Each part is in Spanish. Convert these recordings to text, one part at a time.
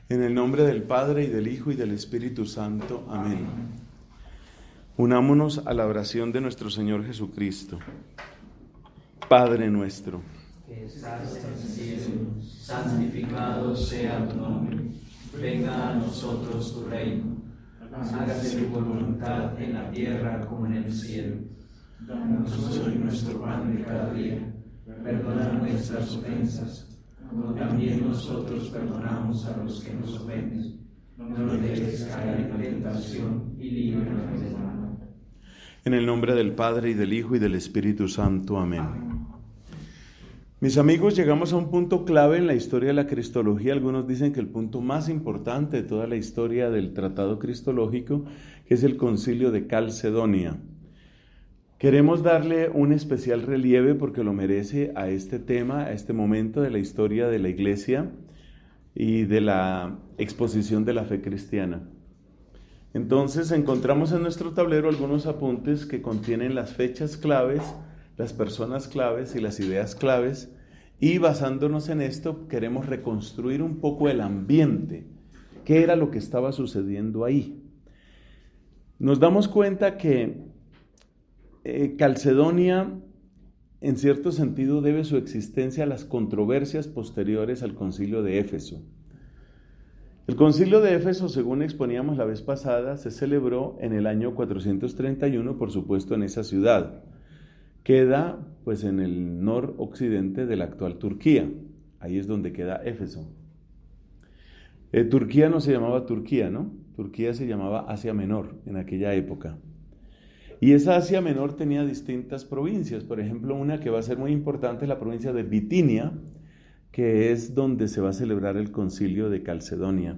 En el nombre del Padre, y del Hijo, y del Espíritu Santo. Amén. Unámonos a la oración de nuestro Señor Jesucristo. Padre nuestro, que estás en el cielo, santificado sea tu nombre. Venga a nosotros tu reino. Hágase tu voluntad en la tierra como en el cielo. Danos hoy nuestro pan de cada día. Perdona nuestras ofensas, como también nosotros perdonamos a los que nos ofenden. No nos dejes caer en la tentación y líbranos del mal. en el nombre del Padre, y del Hijo, y del Espíritu Santo. Amén. Mis amigos, llegamos a un punto clave en la historia de la cristología. Algunos dicen que el punto más importante de toda la historia del tratado cristológico, que es el Concilio de Calcedonia. Queremos darle un especial relieve porque lo merece a este tema, a este momento de la historia de la Iglesia y de la exposición de la fe cristiana. Entonces encontramos en nuestro tablero algunos apuntes que contienen las fechas claves, las personas claves y las ideas claves, y basándonos en esto queremos reconstruir un poco el ambiente, qué era lo que estaba sucediendo ahí. Nos damos cuenta que Calcedonia, en cierto sentido, debe su existencia a las controversias posteriores al Concilio de Éfeso. El Concilio de Éfeso, según exponíamos la vez pasada, se celebró en el año 431, por supuesto, en esa ciudad. Queda, pues, en el noroccidente de la actual Turquía. Ahí es donde queda Éfeso. Turquía no se llamaba Turquía, ¿no? Turquía se llamaba Asia Menor en aquella época. Y esa Asia Menor tenía distintas provincias. Por ejemplo, una que va a ser muy importante es la provincia de Bitinia, que es donde se va a celebrar el Concilio de Calcedonia.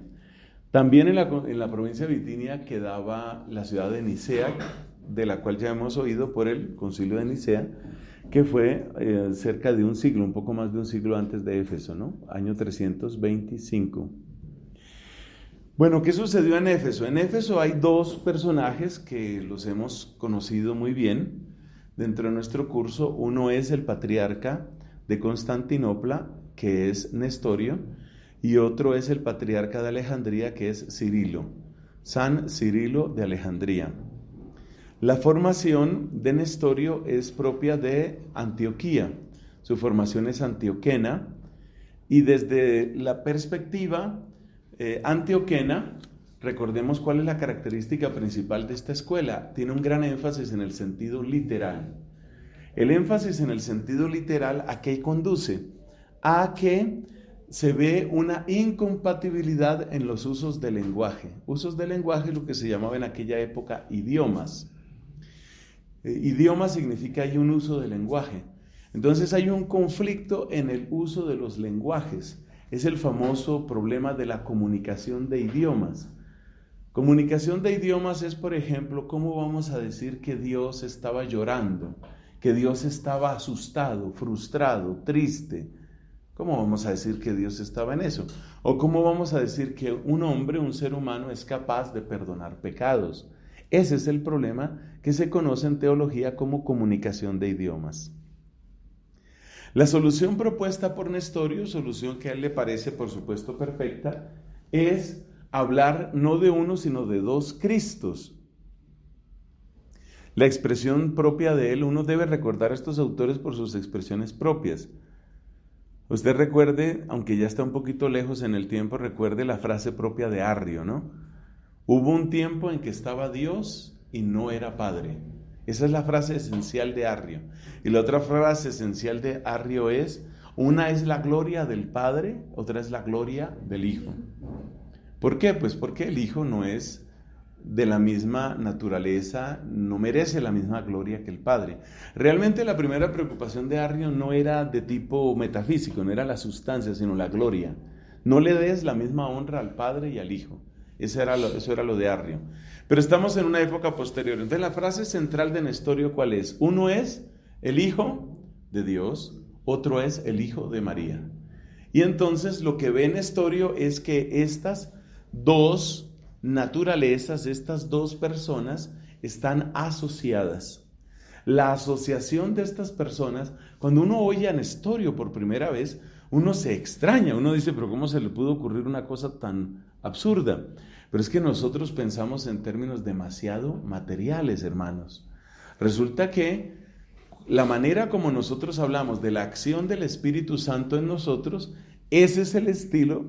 También en la provincia de Bitinia quedaba la ciudad de Nicea, de la cual ya hemos oído por el Concilio de Nicea, que fue cerca de un siglo, un poco más de un siglo antes de Éfeso, ¿no? Año 325. Bueno, ¿qué sucedió en Éfeso? En Éfeso hay dos personajes que los hemos conocido muy bien dentro de nuestro curso. Uno es el patriarca de Constantinopla, que es Nestorio, y otro es el patriarca de Alejandría, que es Cirilo, San Cirilo de Alejandría. La formación de Nestorio es propia de Antioquía, su formación es antioquena, y desde la perspectiva antioquena, recordemos cuál es la característica principal de esta escuela. Tiene un gran énfasis en el sentido literal. El énfasis en el sentido literal, ¿a qué conduce? A que se ve una incompatibilidad en los usos del lenguaje. Usos del lenguaje es lo que se llamaba en aquella época idiomas. Idioma significa hay un uso del lenguaje. Entonces hay un conflicto en el uso de los lenguajes. Es el famoso problema de la comunicación de idiomas. Comunicación de idiomas es, por ejemplo, ¿cómo vamos a decir que Dios estaba llorando? Que Dios estaba asustado, frustrado, triste. ¿Cómo vamos a decir que Dios estaba en eso? ¿O cómo vamos a decir que un hombre, un ser humano, es capaz de perdonar pecados? Ese es el problema que se conoce en teología como comunicación de idiomas. La solución propuesta por Nestorio, solución que a él le parece por supuesto perfecta, es hablar no de uno sino de dos Cristos. La expresión propia de él, uno debe recordar a estos autores por sus expresiones propias. Usted recuerde, aunque ya está un poquito lejos en el tiempo, recuerde la frase propia de Arrio, ¿no? Hubo un tiempo en que estaba Dios y no era Padre. Esa es la frase esencial de Arrio. Y la otra frase esencial de Arrio es, una es la gloria del Padre, otra es la gloria del Hijo. ¿Por qué? Pues porque el Hijo no es de la misma naturaleza, no merece la misma gloria que el Padre. Realmente la primera preocupación de Arrio no era de tipo metafísico, no era la sustancia, sino la gloria. No le des la misma honra al Padre y al Hijo. Eso era lo de Arrio. Pero estamos en una época posterior. Entonces la frase central de Nestorio, ¿cuál es? Uno es el Hijo de Dios, otro es el Hijo de María. Y entonces lo que ve Nestorio es que estas dos naturalezas, estas dos personas están asociadas. La asociación de estas personas, cuando uno oye a Nestorio por primera vez, uno se extraña, uno dice, pero ¿cómo se le pudo ocurrir una cosa tan absurda? Pero es que nosotros pensamos en términos demasiado materiales, hermanos. Resulta que la manera como nosotros hablamos de la acción del Espíritu Santo en nosotros, ese es el estilo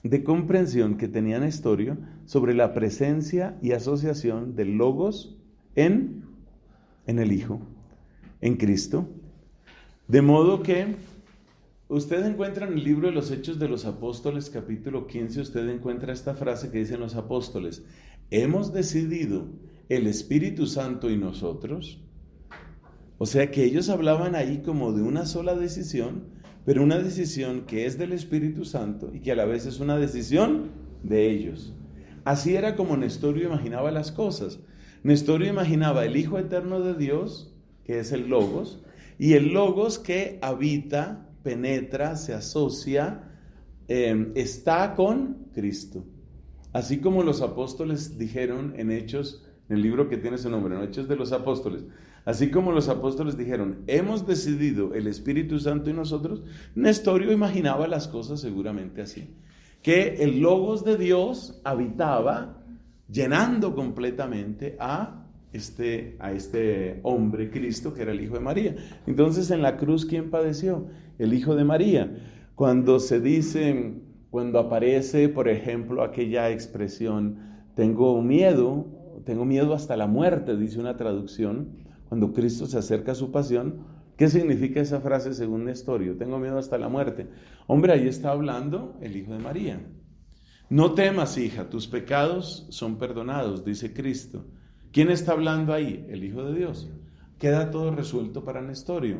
de comprensión que tenía Nestorio sobre la presencia y asociación del Logos en el Hijo, en Cristo. De modo que usted encuentra en el libro de los Hechos de los Apóstoles, capítulo 15, usted encuentra esta frase que dicen los apóstoles: hemos decidido el Espíritu Santo y nosotros. O sea que ellos hablaban ahí como de una sola decisión, pero una decisión que es del Espíritu Santo y que a la vez es una decisión de ellos. Así era como Nestorio imaginaba las cosas. Nestorio imaginaba el Hijo Eterno de Dios, que es el Logos, y el Logos que habita, penetra, se asocia, está con Cristo. Así como los apóstoles dijeron en Hechos, en el libro que tiene su nombre, en Hechos de los Apóstoles, así como los apóstoles dijeron, hemos decidido el Espíritu Santo y nosotros, Nestorio imaginaba las cosas seguramente así, que el Logos de Dios habitaba llenando completamente a este hombre, Cristo, que era el Hijo de María. Entonces en la cruz, ¿quién padeció? El Hijo de María. Cuando cuando aparece, por ejemplo, aquella expresión, tengo miedo hasta la muerte, dice una traducción, cuando Cristo se acerca a su pasión. ¿Qué significa esa frase según Nestorio? Tengo miedo hasta la muerte. Hombre, ahí está hablando el Hijo de María. No temas, hija, tus pecados son perdonados, dice Cristo. ¿Quién está hablando ahí? El Hijo de Dios. Queda todo resuelto para Nestorio.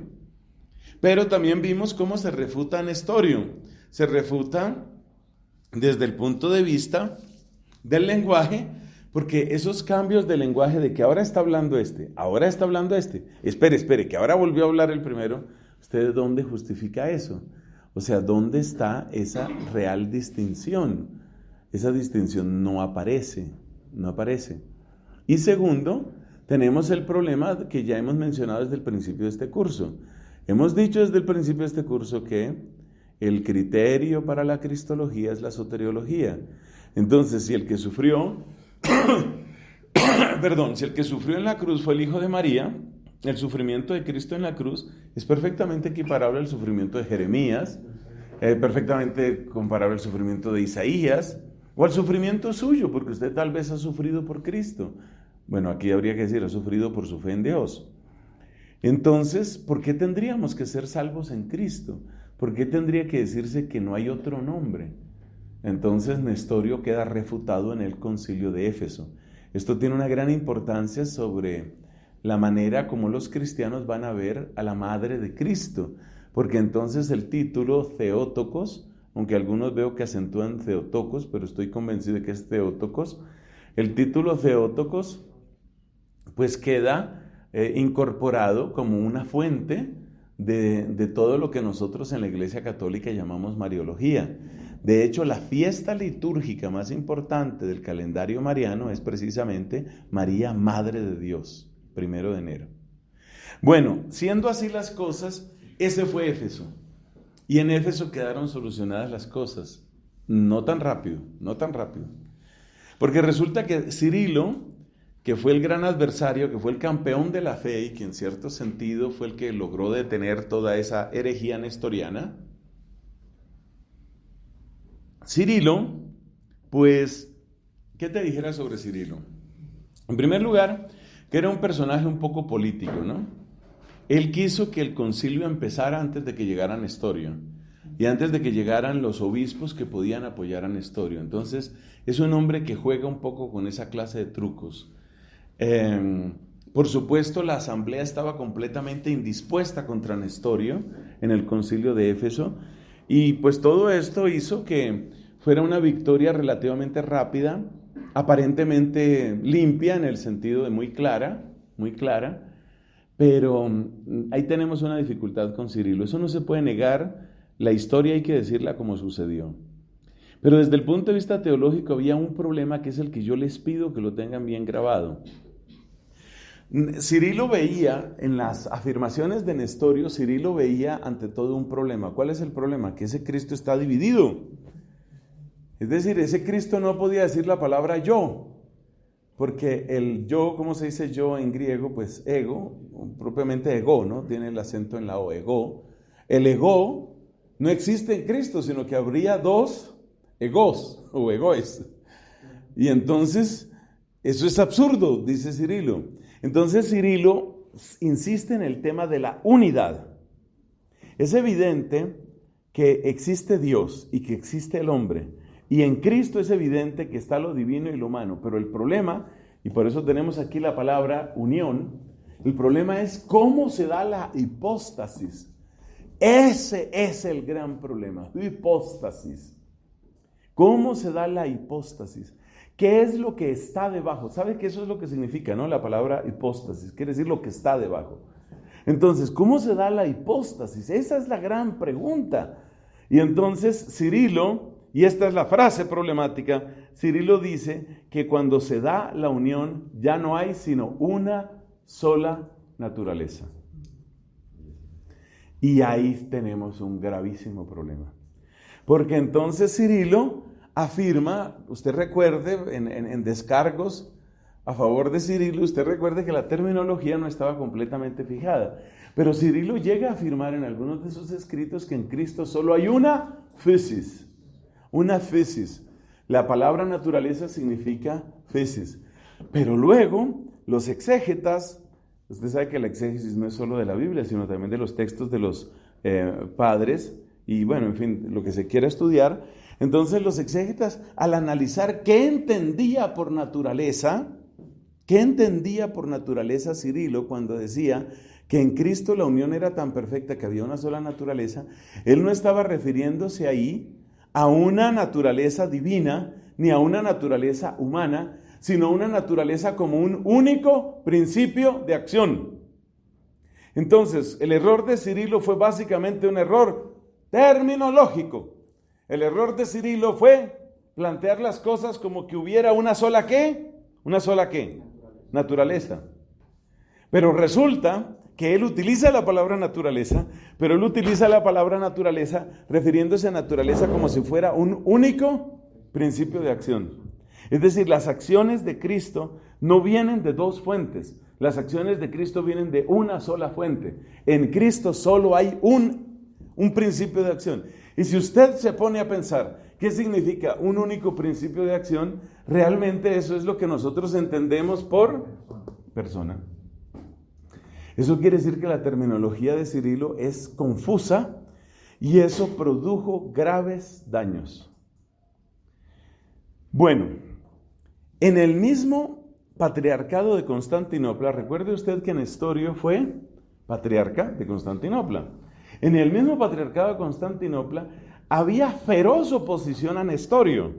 Pero también vimos cómo se refuta a Nestorio. Se refuta desde el punto de vista del lenguaje, porque esos cambios de lenguaje de que ahora está hablando ahora está hablando espere, que ahora volvió a hablar el primero, ¿usted dónde justifica eso? O sea, ¿dónde está esa real distinción? Esa distinción no aparece. Y segundo, tenemos el problema que ya hemos mencionado desde el principio de este curso. Hemos dicho desde el principio de este curso que el criterio para la cristología es la soteriología. Entonces, si el que sufrió en la cruz fue el Hijo de María, el sufrimiento de Cristo en la cruz es perfectamente equiparable al sufrimiento de Jeremías, perfectamente comparable al sufrimiento de Isaías, o al sufrimiento suyo, porque usted tal vez ha sufrido por Cristo. Bueno, aquí habría que decir, ha sufrido por su fe en Dios. Entonces, ¿por qué tendríamos que ser salvos en Cristo? ¿Por qué tendría que decirse que no hay otro nombre? Entonces Nestorio queda refutado en el concilio de Éfeso. Esto tiene una gran importancia sobre la manera como los cristianos van a ver a la madre de Cristo, porque entonces el título Theotokos, aunque algunos veo que acentúan Theotokos, pero estoy convencido de que es Theotokos, el título Theotokos pues queda incorporado como una fuente de todo lo que nosotros en la Iglesia Católica llamamos Mariología. De hecho, la fiesta litúrgica más importante del calendario mariano es precisamente María, Madre de Dios, 1 de enero. Bueno, siendo así las cosas, ese fue Éfeso. Y en Éfeso quedaron solucionadas las cosas. No tan rápido. Porque resulta que Cirilo, que fue el gran adversario, que fue el campeón de la fe y que en cierto sentido fue el que logró detener toda esa herejía nestoriana, Cirilo, pues, ¿qué te dijera sobre Cirilo? En primer lugar, que era un personaje un poco político, ¿no? Él quiso que el concilio empezara antes de que llegara Nestorio y antes de que llegaran los obispos que podían apoyar a Nestorio. Entonces, es un hombre que juega un poco con esa clase de trucos. Por supuesto, la asamblea estaba completamente indispuesta contra Nestorio en el concilio de Éfeso, y pues todo esto hizo que fuera una victoria relativamente rápida, aparentemente limpia en el sentido de muy clara, pero ahí tenemos una dificultad con Cirilo. Eso no se puede negar, la historia hay que decirla como sucedió. Pero desde el punto de vista teológico había un problema que es el que yo les pido que lo tengan bien grabado. Cirilo veía, en las afirmaciones de Nestorio, Cirilo veía ante todo un problema. ¿Cuál es el problema? Que ese Cristo está dividido. Es decir, ese Cristo no podía decir la palabra yo, porque el yo, ¿cómo se dice yo en griego? Pues ego, propiamente ego, ¿no? Tiene el acento en la O, ego. El ego no existe en Cristo, sino que habría dos egos o egoes. Y entonces, eso es absurdo, dice Cirilo. Entonces Cirilo insiste en el tema de la unidad. Es evidente que existe Dios y que existe el hombre. Y en Cristo es evidente que está lo divino y lo humano. Pero el problema, y por eso tenemos aquí la palabra unión, el problema es cómo se da la hipóstasis. Ese es el gran problema, hipóstasis. ¿Cómo se da la hipóstasis? ¿Qué es lo que está debajo? ¿Sabe que eso es lo que significa, no? La palabra hipóstasis, quiere decir lo que está debajo. Entonces, ¿cómo se da la hipóstasis? Esa es la gran pregunta. Y entonces Cirilo, y esta es la frase problemática, Cirilo dice que cuando se da la unión ya no hay sino una sola naturaleza. Y ahí tenemos un gravísimo problema. Porque entonces Cirilo afirma, usted recuerde en descargos a favor de Cirilo, usted recuerde que la terminología no estaba completamente fijada. Pero Cirilo llega a afirmar en algunos de sus escritos que en Cristo solo hay una physis. Una physis. La palabra naturaleza significa physis. Pero luego los exégetas, usted sabe que la exégesis no es solo de la Biblia, sino también de los textos de los padres, y bueno, en fin, lo que se quiera estudiar. Entonces los exégetas, al analizar qué entendía por naturaleza Cirilo cuando decía que en Cristo la unión era tan perfecta que había una sola naturaleza, él no estaba refiriéndose ahí a una naturaleza divina ni a una naturaleza humana, sino a una naturaleza como un único principio de acción. Entonces, el error de Cirilo fue básicamente un error terminológico. El error de Cirilo fue plantear las cosas como que hubiera una sola ¿qué? Una sola ¿qué? Naturaleza. Pero resulta que él utiliza la palabra naturaleza, pero él utiliza la palabra naturaleza refiriéndose a naturaleza como si fuera un único principio de acción. Es decir, las acciones de Cristo no vienen de dos fuentes. Las acciones de Cristo vienen de una sola fuente. En Cristo solo hay un principio de acción. Y si usted se pone a pensar qué significa un único principio de acción, realmente eso es lo que nosotros entendemos por persona. Eso quiere decir que la terminología de Cirilo es confusa y eso produjo graves daños. Bueno, en el mismo patriarcado de Constantinopla, recuerde usted que Nestorio fue patriarca de Constantinopla. En el mismo patriarcado de Constantinopla había feroz oposición a Nestorio.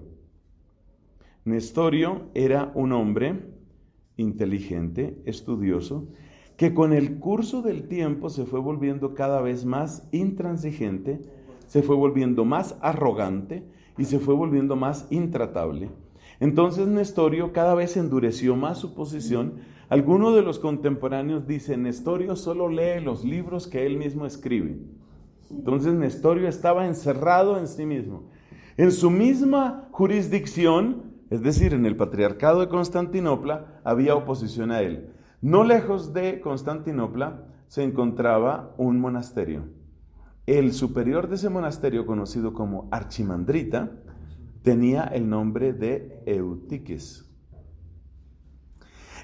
Nestorio era un hombre inteligente, estudioso, que con el curso del tiempo se fue volviendo cada vez más intransigente, se fue volviendo más arrogante y se fue volviendo más intratable. Entonces Nestorio cada vez endureció más su posición. Algunos de los contemporáneos dicen, Nestorio solo lee los libros que él mismo escribe. Entonces Nestorio estaba encerrado en sí mismo. En su misma jurisdicción, es decir, en el patriarcado de Constantinopla, había oposición a él. No lejos de Constantinopla se encontraba un monasterio. El superior de ese monasterio, conocido como Archimandrita, tenía el nombre de Eutiques.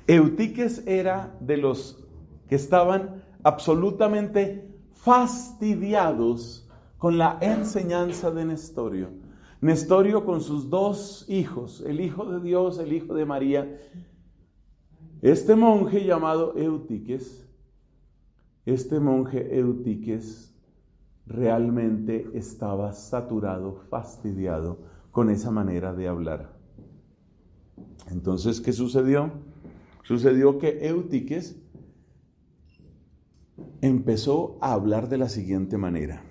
Eutiques era de los que estaban absolutamente fastidiados con la enseñanza de Nestorio. Nestorio con sus dos hijos, el Hijo de Dios, el Hijo de María. Este monje llamado Eutiques, realmente estaba saturado, fastidiado con esa manera de hablar. Entonces, ¿qué sucedió? Sucedió que Eutiques empezó a hablar de la siguiente manera.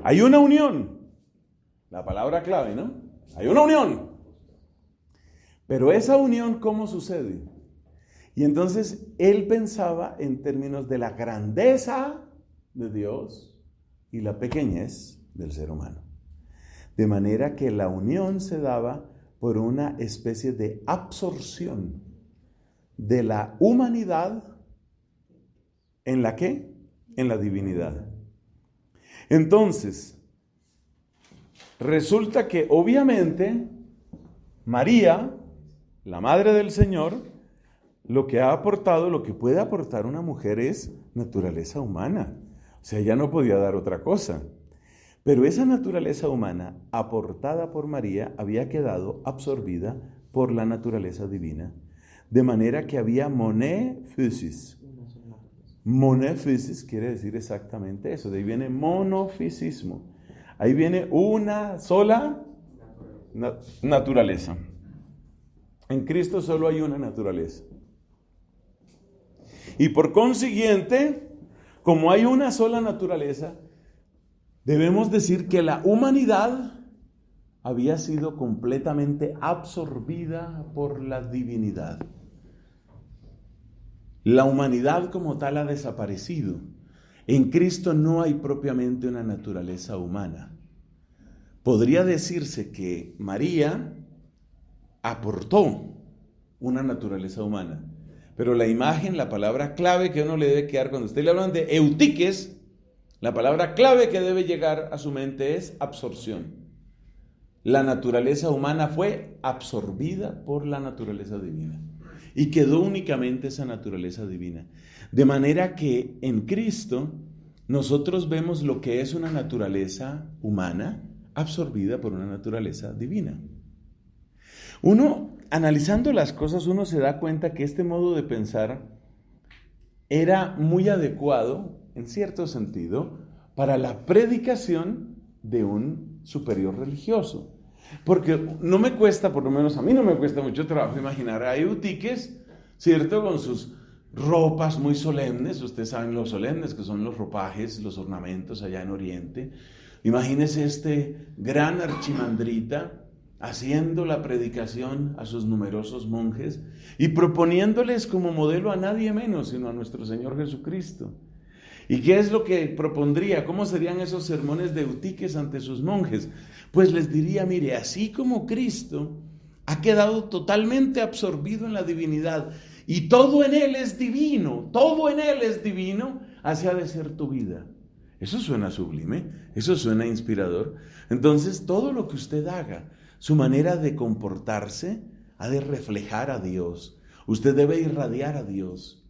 Hay una unión, la palabra clave, ¿no? Hay una unión. Pero esa unión, ¿cómo sucede? Y entonces él pensaba en términos de la grandeza de Dios y la pequeñez del ser humano. De manera que la unión se daba por una especie de absorción de la humanidad ¿en la qué? En la divinidad. Entonces, resulta que obviamente María, la madre del Señor, lo que ha aportado, lo que puede aportar una mujer es naturaleza humana. O sea, ella no podía dar otra cosa. Pero esa naturaleza humana, aportada por María, había quedado absorbida por la naturaleza divina. De manera que había monophysis. Monophysis quiere decir exactamente eso. De ahí viene monofisismo. Ahí viene una sola naturaleza. En Cristo solo hay una naturaleza. Y por consiguiente, como hay una sola naturaleza, debemos decir que la humanidad había sido completamente absorbida por la divinidad. La humanidad como tal ha desaparecido. En Cristo no hay propiamente una naturaleza humana. Podría decirse que María aportó una naturaleza humana. Pero la imagen, la palabra clave que uno le debe quedar cuando usted le hablan de eutiques, la palabra clave que debe llegar a su mente es absorción. La naturaleza humana fue absorbida por la naturaleza divina. Y quedó únicamente esa naturaleza divina. De manera que en Cristo nosotros vemos lo que es una naturaleza humana absorbida por una naturaleza divina. Uno, analizando las cosas, uno se da cuenta que este modo de pensar era muy adecuado, en cierto sentido, para la predicación de un superior religioso. Porque no me cuesta, por lo menos a mí no me cuesta mucho trabajo imaginar a eutiques, ¿cierto? Con sus ropas muy solemnes, ustedes saben lo solemnes que son los ropajes, los ornamentos allá en Oriente. Imagínese este gran archimandrita haciendo la predicación a sus numerosos monjes y proponiéndoles como modelo a nadie menos sino a nuestro Señor Jesucristo. ¿Y qué es lo que propondría? ¿Cómo serían esos sermones de eutiques ante sus monjes? Pues les diría, mire, así como Cristo ha quedado totalmente absorbido en la divinidad y todo en Él es divino, así ha de ser tu vida. Eso suena sublime, eso suena inspirador. Entonces, todo lo que usted haga, su manera de comportarse, ha de reflejar a Dios. Usted debe irradiar a Dios.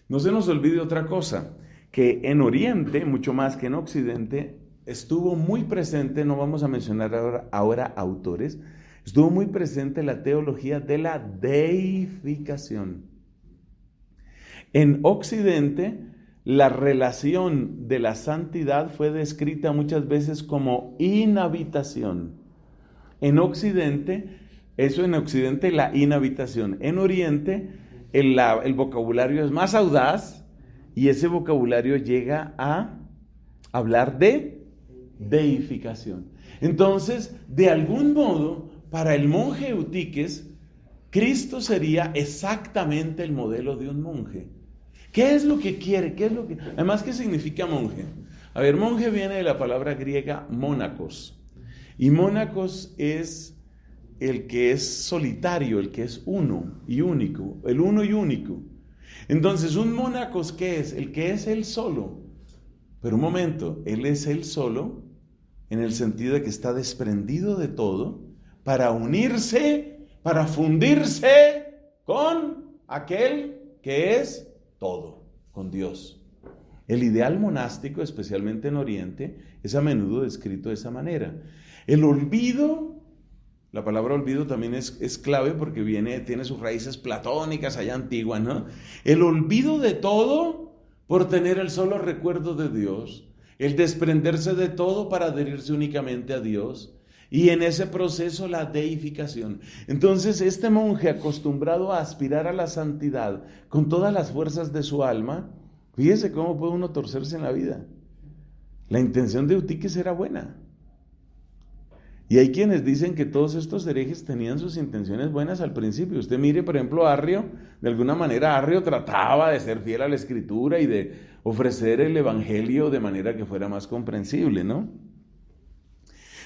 No se nos olvide otra cosa, que en Oriente, mucho más que en Occidente, estuvo muy presente, no vamos a mencionar ahora autores, estuvo muy presente la teología de la deificación. En Occidente, la relación de la santidad fue descrita muchas veces como inhabitación. En Occidente, la inhabitación. En Oriente, el vocabulario es más audaz y ese vocabulario llega a hablar de deificación. Entonces, de algún modo, para el monje eutiques, Cristo sería exactamente el modelo de un monje. ¿Qué es lo que quiere? Además, ¿qué significa monje? A ver, monje viene de la palabra griega mónacos. Y mónacos es el que es solitario, el que es uno y único, el uno y único. Entonces, un mónacos, ¿qué es? El que es él solo. Pero un momento, él es él solo en el sentido de que está desprendido de todo para unirse, para fundirse con aquel que es todo, con Dios. El ideal monástico, especialmente en Oriente, es a menudo descrito de esa manera. El olvido, la palabra olvido también es clave porque tiene sus raíces platónicas allá antiguas, ¿no? El olvido de todo por tener el solo recuerdo de Dios, el desprenderse de todo para adherirse únicamente a Dios, y en ese proceso la deificación. Entonces este monje acostumbrado a aspirar a la santidad con todas las fuerzas de su alma, fíjese cómo puede uno torcerse en la vida. La intención de Eutiques era buena. Y hay quienes dicen que todos estos herejes tenían sus intenciones buenas al principio. Usted mire, por ejemplo, Arrio, de alguna manera Arrio trataba de ser fiel a la Escritura y de ofrecer el Evangelio de manera que fuera más comprensible, ¿no?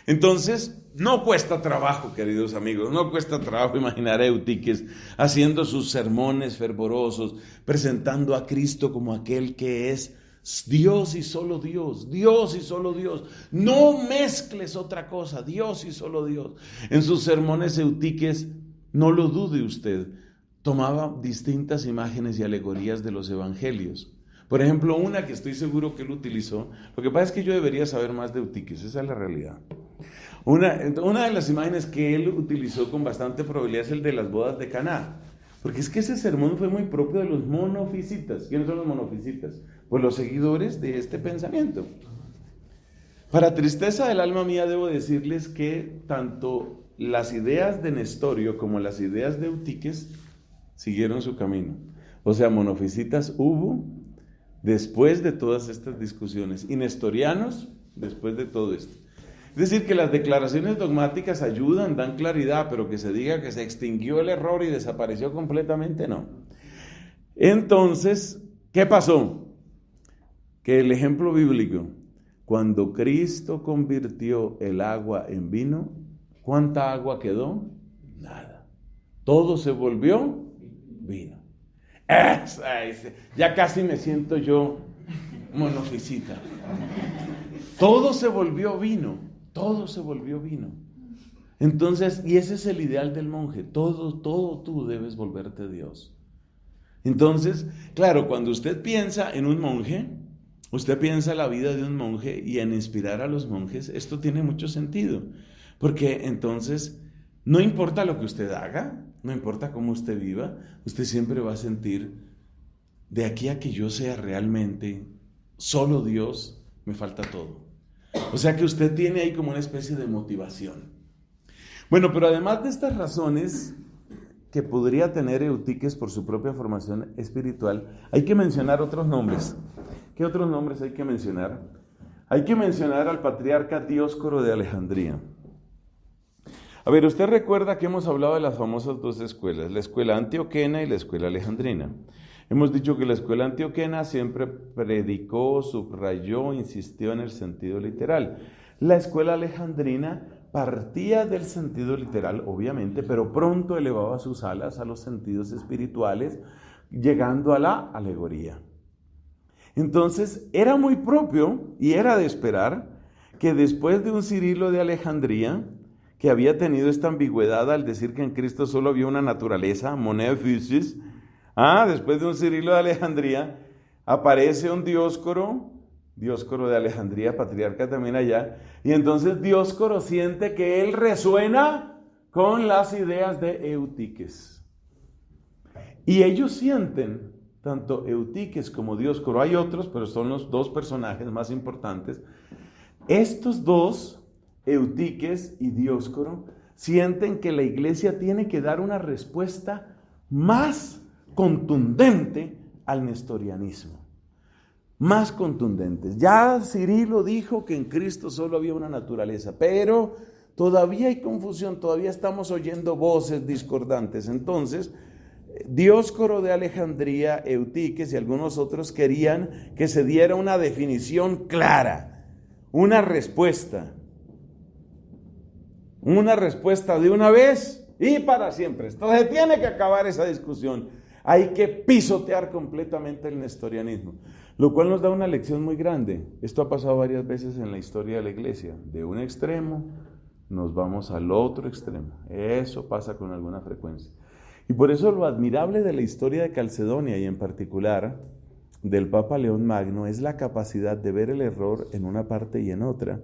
Entonces, no cuesta trabajo, queridos amigos, no cuesta trabajo imaginar a Eutíquez haciendo sus sermones fervorosos, presentando a Cristo como aquel que es Dios y solo Dios, Dios y solo Dios. No mezcles otra cosa, Dios y solo Dios. En sus sermones Eutíquez, no lo dude usted, tomaba distintas imágenes y alegorías de los evangelios. Por ejemplo, una que estoy seguro que él utilizó, lo que pasa es que yo debería saber más de Eutíquez, esa es la realidad. Una de las imágenes que él utilizó con bastante probabilidad es el de las bodas de Caná, porque es que ese sermón fue muy propio de los monofisitas. ¿Quiénes son los monofisitas? Pues los seguidores de este pensamiento. Para tristeza del alma mía debo decirles que tanto las ideas de Nestorio como las ideas de Eutíquez siguieron su camino. O sea, monofisitas hubo después de todas estas discusiones y nestorianos después de todo esto. Es decir, que las declaraciones dogmáticas ayudan, dan claridad, pero que se diga que se extinguió el error y desapareció completamente, no. Entonces, ¿qué pasó? Que el ejemplo bíblico, cuando Cristo convirtió el agua en vino, ¿cuánta agua quedó? Nada. Todo se volvió vino. Ya casi me siento yo monofisita. Todo se volvió vino. Todo se volvió vino. Entonces, y ese es el ideal del monje. Todo tú debes volverte Dios. Entonces, claro, cuando usted piensa en un monje, usted piensa en la vida de un monje y en inspirar a los monjes, esto tiene mucho sentido. Porque entonces, no importa lo que usted haga, no importa cómo usted viva, usted siempre va a sentir, de aquí a que yo sea realmente solo Dios, me falta todo. O sea que usted tiene ahí como una especie de motivación. Bueno, pero además de estas razones que podría tener Eutíquez por su propia formación espiritual, hay que mencionar otros nombres. ¿Qué otros nombres hay que mencionar? Hay que mencionar al patriarca Dioscoro de Alejandría. A ver, usted recuerda que hemos hablado de las famosas dos escuelas, la escuela antioquena y la escuela alejandrina. Hemos dicho que la escuela antioquena siempre predicó, subrayó, insistió en el sentido literal. La escuela alejandrina partía del sentido literal, obviamente, pero pronto elevaba sus alas a los sentidos espirituales, llegando a la alegoría. Entonces, era muy propio y era de esperar que después de un Cirilo de Alejandría, que había tenido esta ambigüedad al decir que en Cristo solo había una naturaleza, monea physis, después de un Cirilo de Alejandría, aparece un Dioscoro de Alejandría, patriarca también allá, y entonces Dioscoro siente que él resuena con las ideas de Eutíquez. Y ellos sienten, tanto Eutíquez como Dioscoro, hay otros, pero son los dos personajes más importantes, estos dos, Eutíquez y Dioscoro, sienten que la iglesia tiene que dar una respuesta más contundente al nestorianismo. Más contundentes. Ya Cirilo dijo que en Cristo solo había una naturaleza, pero todavía hay confusión, todavía estamos oyendo voces discordantes. Entonces, Dioscoro de Alejandría, Eutíquez y algunos otros querían que se diera una definición clara, una respuesta de una vez y para siempre. Entonces tiene que acabar esa discusión. Hay que pisotear completamente el nestorianismo, lo cual nos da una lección muy grande. Esto ha pasado varias veces en la historia de la iglesia. De un extremo nos vamos al otro extremo. Eso pasa con alguna frecuencia. Y por eso lo admirable de la historia de Calcedonia y en particular del Papa León Magno es la capacidad de ver el error en una parte y en otra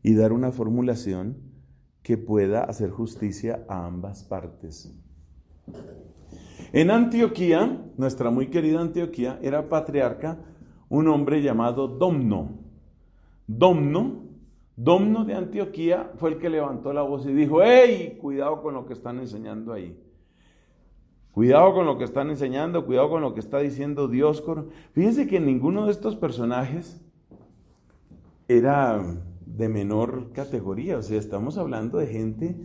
y dar una formulación que pueda hacer justicia a ambas partes. En Antioquía, nuestra muy querida Antioquía, era patriarca un hombre llamado Domno. Domno de Antioquía fue el que levantó la voz y dijo: ¡Ey! Cuidado con lo que están enseñando ahí. Cuidado con lo que están enseñando, cuidado con lo que está diciendo Dioscoro. Fíjense que ninguno de estos personajes era de menor categoría. O sea, estamos hablando de gente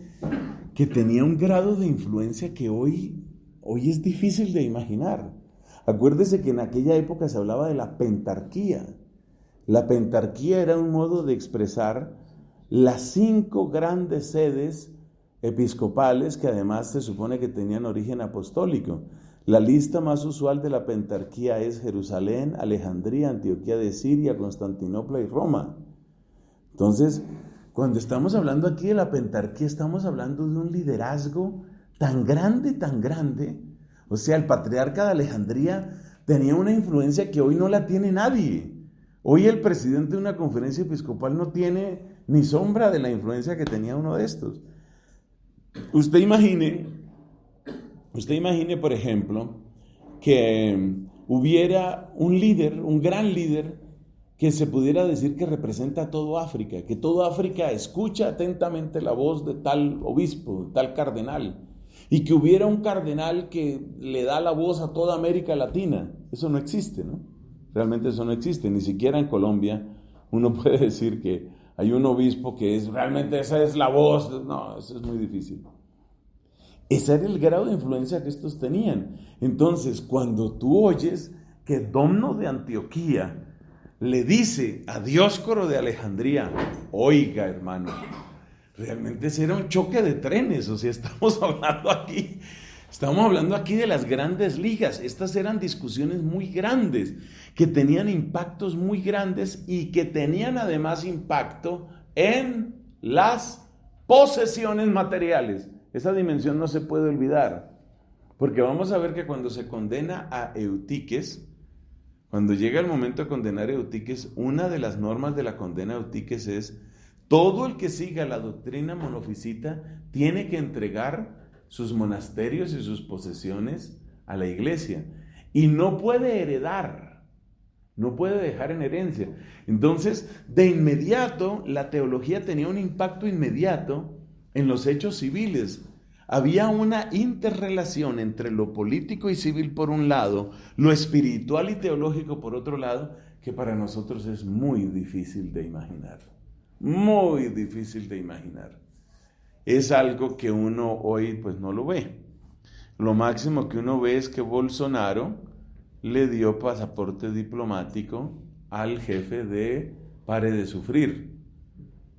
que tenía un grado de influencia que hoy es difícil de imaginar. Acuérdese que en aquella época se hablaba de la pentarquía. La pentarquía era un modo de expresar las 5 grandes sedes episcopales que además se supone que tenían origen apostólico. La lista más usual de la pentarquía es Jerusalén, Alejandría, Antioquía de Siria, Constantinopla y Roma. Entonces, cuando estamos hablando aquí de la pentarquía, estamos hablando de un liderazgo tan grande. O sea, el patriarca de Alejandría tenía una influencia que hoy no la tiene nadie. Hoy el presidente de una conferencia episcopal no tiene ni sombra de la influencia que tenía uno de estos. Usted imagine, por ejemplo, que hubiera un líder, un gran líder, que se pudiera decir que representa a todo África, que todo África escucha atentamente la voz de tal obispo, de tal cardenal, y que hubiera un cardenal que le da la voz a toda América Latina. Eso no existe, ¿no? Realmente eso no existe, ni siquiera en Colombia uno puede decir que hay un obispo que realmente esa es la voz. No, eso es muy difícil. Ese era el grado de influencia que estos tenían. Entonces, cuando tú oyes que Domno de Antioquía le dice a Dioscoro de Alejandría, oiga hermano, realmente ese era un choque de trenes. O sea, estamos hablando aquí de las grandes ligas. Estas eran discusiones muy grandes, que tenían impactos muy grandes y que tenían además impacto en las posesiones materiales. Esa dimensión no se puede olvidar, porque vamos a ver que cuando se condena a Eutiques, cuando llega el momento de condenar a Eutiques, una de las normas de la condena a Eutiques es: todo el que siga la doctrina monofisita tiene que entregar sus monasterios y sus posesiones a la iglesia, y no puede heredar, no puede dejar en herencia. Entonces, de inmediato, la teología tenía un impacto inmediato en los hechos civiles. Había una interrelación entre lo político y civil por un lado, lo espiritual y teológico por otro lado, que para nosotros es muy difícil de imaginar. Muy difícil de imaginar. Es algo que uno hoy pues no lo ve. Lo máximo que uno ve es que Bolsonaro le dio pasaporte diplomático al jefe de Pare de Sufrir.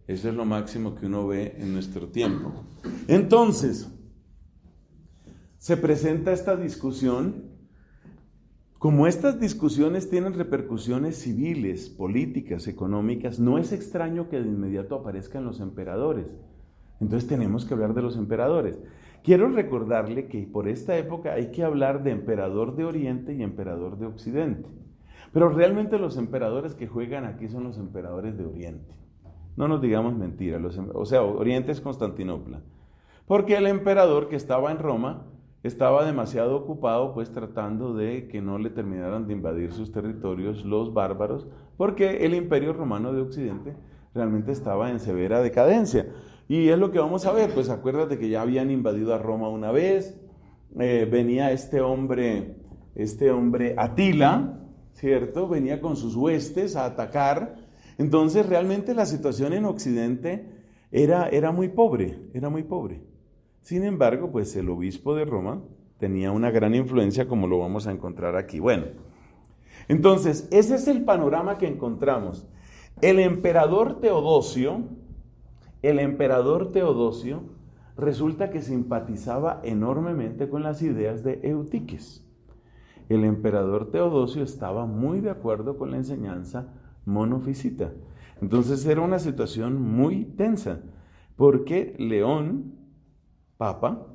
Eso es lo máximo que uno ve en nuestro tiempo. Entonces, se presenta esta discusión. Como estas discusiones tienen repercusiones civiles, políticas, económicas, no es extraño que de inmediato aparezcan los emperadores. Entonces tenemos que hablar de los emperadores. Quiero recordarle que por esta época hay que hablar de emperador de Oriente y emperador de Occidente. Pero realmente los emperadores que juegan aquí son los emperadores de Oriente. No nos digamos mentira, Oriente es Constantinopla. Porque el emperador que estaba en Roma estaba demasiado ocupado pues tratando de que no le terminaran de invadir sus territorios los bárbaros, porque el imperio romano de Occidente realmente estaba en severa decadencia. Y es lo que vamos a ver, pues acuérdate que ya habían invadido a Roma una vez, venía este hombre Atila, ¿cierto? Venía con sus huestes a atacar. Entonces realmente la situación en Occidente era muy pobre. Sin embargo, pues el obispo de Roma tenía una gran influencia, como lo vamos a encontrar aquí. Bueno, entonces ese es el panorama que encontramos. El emperador Teodosio resulta que simpatizaba enormemente con las ideas de Eutiques. El emperador Teodosio estaba muy de acuerdo con la enseñanza monofisita. Entonces era una situación muy tensa, porque León, Papa,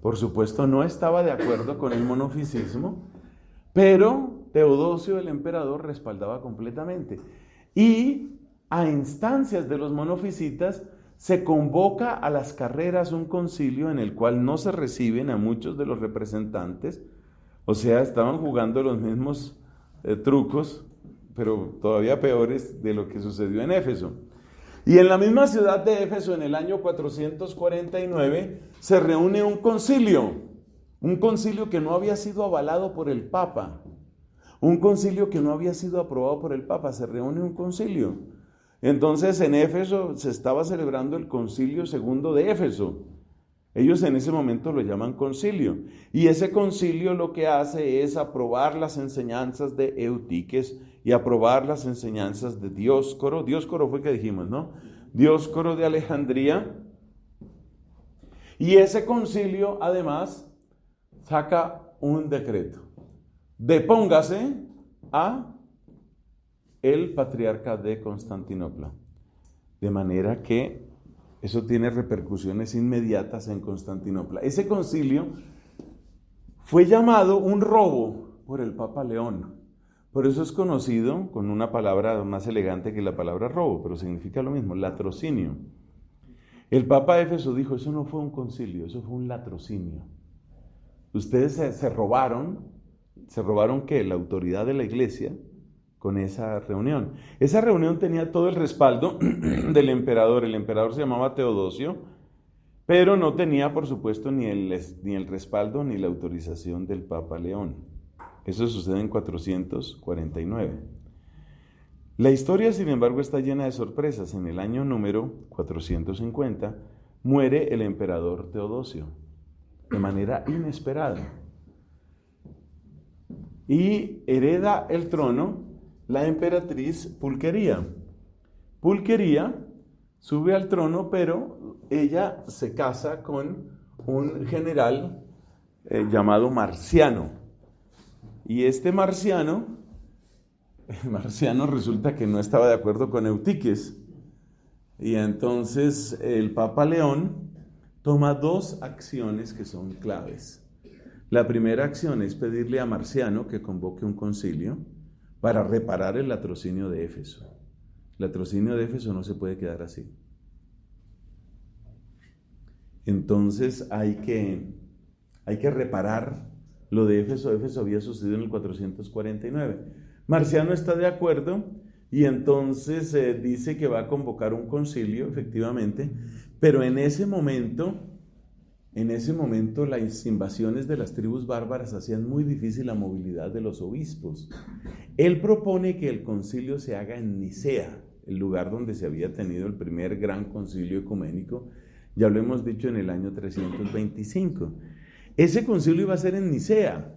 por supuesto no estaba de acuerdo con el monofisismo, pero Teodosio, el emperador, respaldaba completamente. Y a instancias de los monofisitas se convoca a las carreras un concilio en el cual no se reciben a muchos de los representantes. O sea, estaban jugando los mismos trucos, pero todavía peores de lo que sucedió en Éfeso. Y en la misma ciudad de Éfeso, en el año 449, se reúne un concilio que no había sido avalado por el Papa, un concilio que no había sido aprobado por el Papa. Se reúne un concilio. Entonces en Éfeso se estaba celebrando el Concilio Segundo de Éfeso. Ellos en ese momento lo llaman concilio. Y ese concilio lo que hace es aprobar las enseñanzas de Eutiques y aprobar las enseñanzas de Dioscoro. Dioscoro fue que dijimos, ¿no? Dioscoro de Alejandría. Y ese concilio además saca un decreto. Depóngase a el patriarca de Constantinopla. De manera que eso tiene repercusiones inmediatas en Constantinopla. Ese concilio fue llamado un robo por el Papa León. Por eso es conocido con una palabra más elegante que la palabra robo, pero significa lo mismo, latrocinio. El Papa de Éfeso dijo, eso no fue un concilio, eso fue un latrocinio. Ustedes se robaron ¿qué? La autoridad de la iglesia con esa reunión. Esa reunión tenía todo el respaldo del emperador. El emperador se llamaba Teodosio, pero no tenía, por supuesto, ni el respaldo ni la autorización del Papa León. Eso sucede en 449. La historia, sin embargo, está llena de sorpresas. En el año número 450 muere el emperador Teodosio de manera inesperada. Y hereda el trono la emperatriz Pulqueria. Pulqueria sube al trono, pero ella se casa con un general llamado Marciano. Y este Marciano resulta que no estaba de acuerdo con Eutiques. Y entonces el Papa León toma dos acciones que son claves. La primera acción es pedirle a Marciano que convoque un concilio para reparar el latrocinio de Éfeso. El latrocinio de Éfeso no se puede quedar así. Entonces hay que reparar lo de Éfeso. Éfeso había sucedido en el 449. Marciano está de acuerdo y entonces dice que va a convocar un concilio, efectivamente, pero en ese momento las invasiones de las tribus bárbaras hacían muy difícil la movilidad de los obispos. Él propone que el concilio se haga en Nicea, el lugar donde se había tenido el primer gran concilio ecuménico, ya lo hemos dicho, en el año 325. Ese concilio iba a ser en Nicea.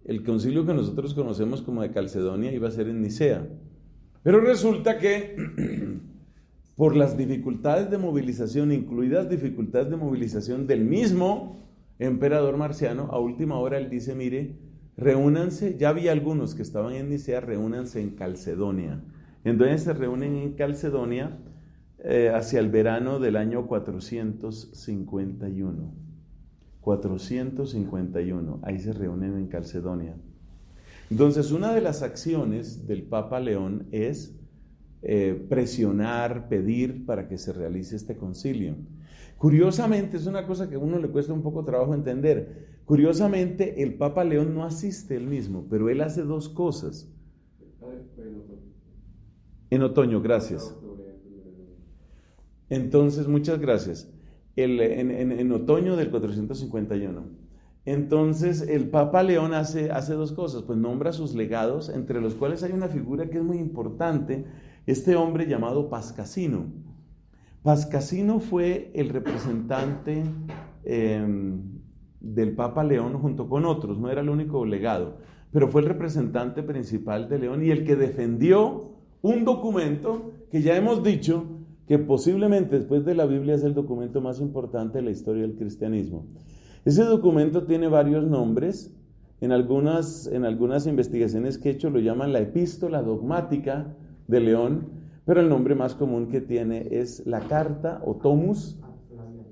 El concilio que nosotros conocemos como de Calcedonia iba a ser en Nicea. Pero resulta que por las dificultades de movilización, incluidas dificultades de movilización del mismo emperador Marciano, a última hora él dice, mire, reúnanse, ya había algunos que estaban en Nicea, reúnanse en Calcedonia. Entonces se reúnen en Calcedonia hacia el verano del año 451. 451, ahí se reúnen en Calcedonia. Entonces una de las acciones del Papa León es presionar, pedir para que se realice este concilio. Curiosamente, es una cosa que a uno le cuesta un poco trabajo entender. Curiosamente, el Papa León no asiste él mismo, pero él hace dos cosas. En otoño, gracias. Entonces, muchas gracias. En otoño del 451. Entonces, el Papa León hace dos cosas, pues nombra sus legados, entre los cuales hay una figura que es muy importante, este hombre llamado Pascasino. Pascasino fue el representante del Papa León junto con otros, no era el único legado, pero fue el representante principal de León y el que defendió un documento que ya hemos dicho que posiblemente después de la Biblia es el documento más importante de la historia del cristianismo. Ese documento tiene varios nombres. En algunas investigaciones que he hecho lo llaman la Epístola Dogmática de León, pero el nombre más común que tiene es la Carta o Tomus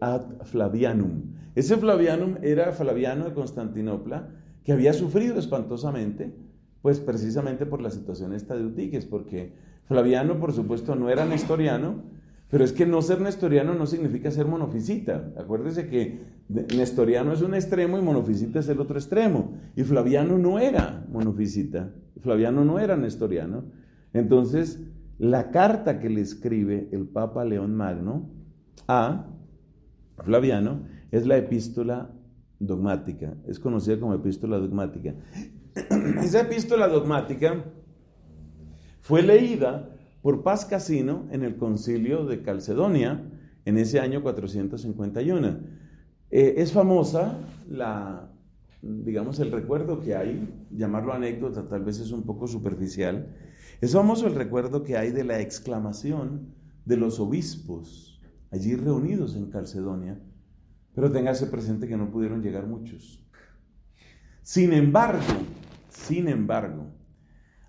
ad Flavianum. Ese Flavianum era Flaviano de Constantinopla, que había sufrido espantosamente, pues precisamente por la situación esta de Eutiques, porque Flaviano, por supuesto, no era nestoriano, pero es que no ser nestoriano no significa ser monofisita. Acuérdese que nestoriano es un extremo y monofisita es el otro extremo. Y Flaviano no era monofisita, Flaviano no era nestoriano. Entonces, la carta que le escribe el Papa León Magno a Flaviano es la Epístola Dogmática, es conocida como Epístola Dogmática. Esa Epístola Dogmática fue leída por Pascasino en el concilio de Calcedonia en ese año 451. Es famosa digamos, el recuerdo que hay, llamarlo anécdota tal vez es un poco superficial, es famoso el recuerdo que hay de la exclamación de los obispos allí reunidos en Calcedonia, pero téngase presente que no pudieron llegar muchos. Sin embargo,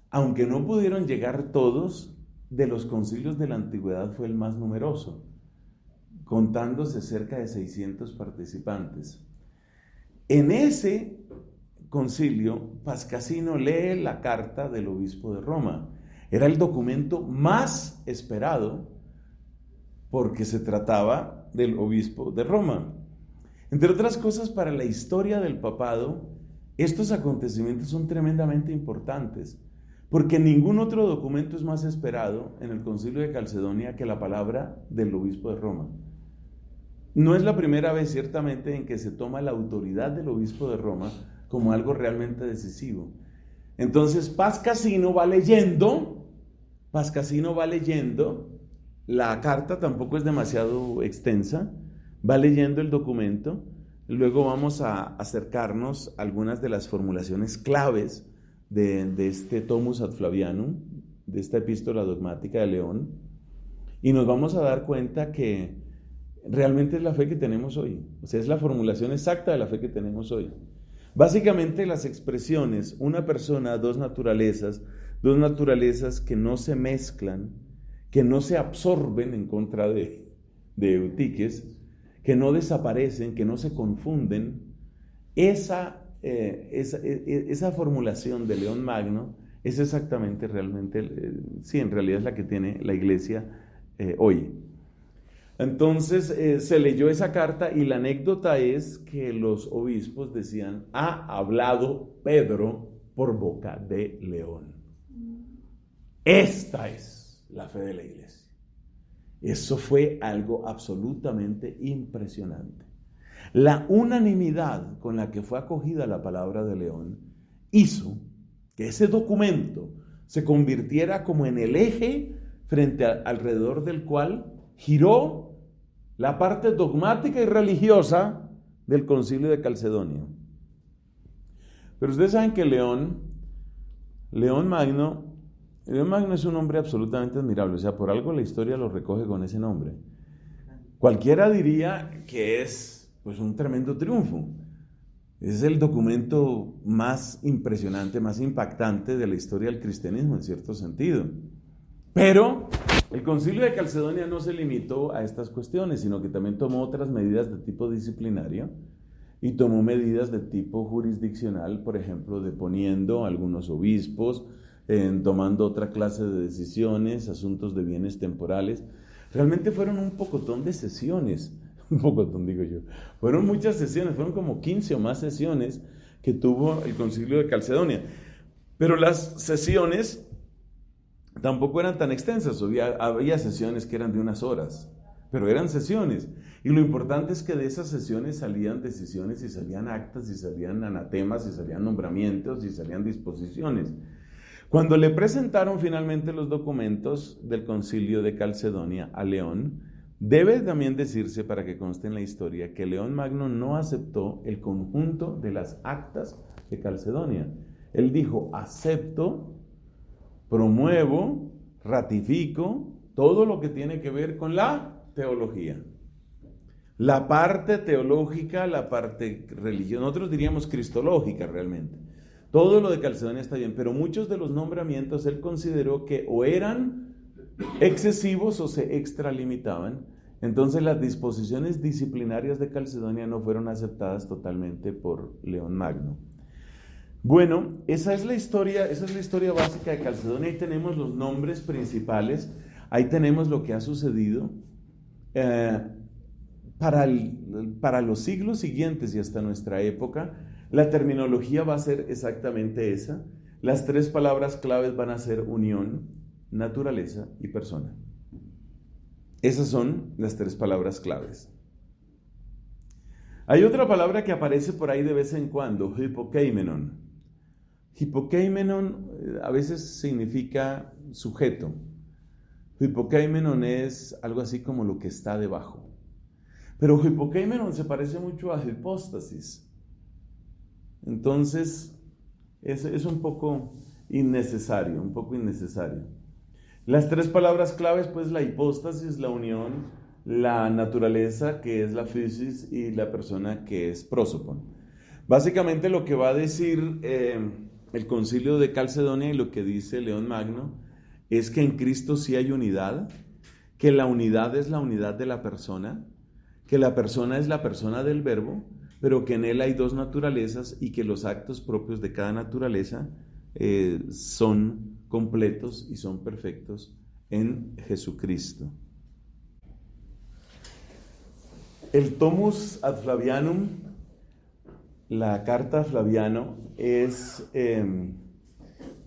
aunque no pudieron llegar todos, de los concilios de la antigüedad fue el más numeroso, contándose cerca de 600 participantes. En ese concilio, Pascasino lee la carta del obispo de Roma. Era el documento más esperado porque se trataba del obispo de Roma. Entre otras cosas, para la historia del papado, estos acontecimientos son tremendamente importantes, porque ningún otro documento es más esperado en el concilio de Calcedonia que la palabra del obispo de Roma. No es la primera vez, ciertamente, en que se toma la autoridad del obispo de Roma como algo realmente decisivo. Entonces, Pascasino va leyendo la carta, tampoco es demasiado extensa, va leyendo el documento, luego vamos a acercarnos a algunas de las formulaciones claves de este Tomus ad Flavianum, de esta epístola dogmática de León, y nos vamos a dar cuenta que realmente es la fe que tenemos hoy, o sea, es la formulación exacta de la fe que tenemos hoy. Básicamente las expresiones, una persona, dos naturalezas que no se mezclan, que no se absorben en contra de Eutiques, que no desaparecen, que no se confunden, esa formulación de León Magno es exactamente realmente, sí, en realidad es la que tiene la Iglesia hoy. Entonces se leyó esa carta y la anécdota es que los obispos decían: ha hablado Pedro por boca de León. Esta es la fe de la Iglesia. Eso fue algo absolutamente impresionante. La unanimidad con la que fue acogida la palabra de León hizo que ese documento se convirtiera como en el eje alrededor del cual giró la parte dogmática y religiosa del concilio de Calcedonia. Pero ustedes saben que León Magno es un hombre absolutamente admirable, o sea, por algo la historia lo recoge con ese nombre. Cualquiera diría que es pues un tremendo triunfo. Es el documento más impresionante, más impactante de la historia del cristianismo en cierto sentido. Pero el concilio de Calcedonia no se limitó a estas cuestiones, sino que también tomó otras medidas de tipo disciplinario y tomó medidas de tipo jurisdiccional, por ejemplo, deponiendo a algunos obispos, tomando otra clase de decisiones, asuntos de bienes temporales. Realmente fueron un pocotón de sesiones, fueron muchas sesiones, fueron como 15 o más sesiones que tuvo el concilio de Calcedonia. Pero las sesiones tampoco eran tan extensas, había sesiones que eran de unas horas, pero eran sesiones. Y lo importante es que de esas sesiones salían decisiones y salían actas y salían anatemas y salían nombramientos y salían disposiciones. Cuando le presentaron finalmente los documentos del concilio de Calcedonia a León, debe también decirse, para que conste en la historia, que León Magno no aceptó el conjunto de las actas de Calcedonia. Él dijo: acepto, promuevo, ratifico todo lo que tiene que ver con la teología. La parte teológica, la parte religiosa, nosotros diríamos cristológica realmente. Todo lo de Calcedonia está bien, pero muchos de los nombramientos él consideró que o eran excesivos o se extralimitaban. Entonces las disposiciones disciplinarias de Calcedonia no fueron aceptadas totalmente por León Magno. Bueno, esa es la historia básica de Calcedonia. Ahí tenemos los nombres principales, ahí tenemos lo que ha sucedido. Para los siglos siguientes y hasta nuestra época, la terminología va a ser exactamente esa. Las tres palabras claves van a ser unión, naturaleza y persona. Esas son las tres palabras claves. Hay otra palabra que aparece por ahí de vez en cuando, hipokeimenon. Hipokeimenon a veces significa sujeto. Hipokeimenon es algo así como lo que está debajo. Pero Hipokeimenon se parece mucho a hipóstasis. Entonces, es un poco innecesario, Las tres palabras claves, pues la hipóstasis, la unión, la naturaleza, que es la physis, y la persona, que es prosopon. Básicamente lo que va a decir el concilio de Calcedonia y lo que dice León Magno es que en Cristo sí hay unidad, que la unidad es la unidad de la persona, que la persona es la persona del verbo, pero que en él hay dos naturalezas y que los actos propios de cada naturaleza son completos y son perfectos en Jesucristo. El Tomus ad Flavianum, la carta a Flaviano, es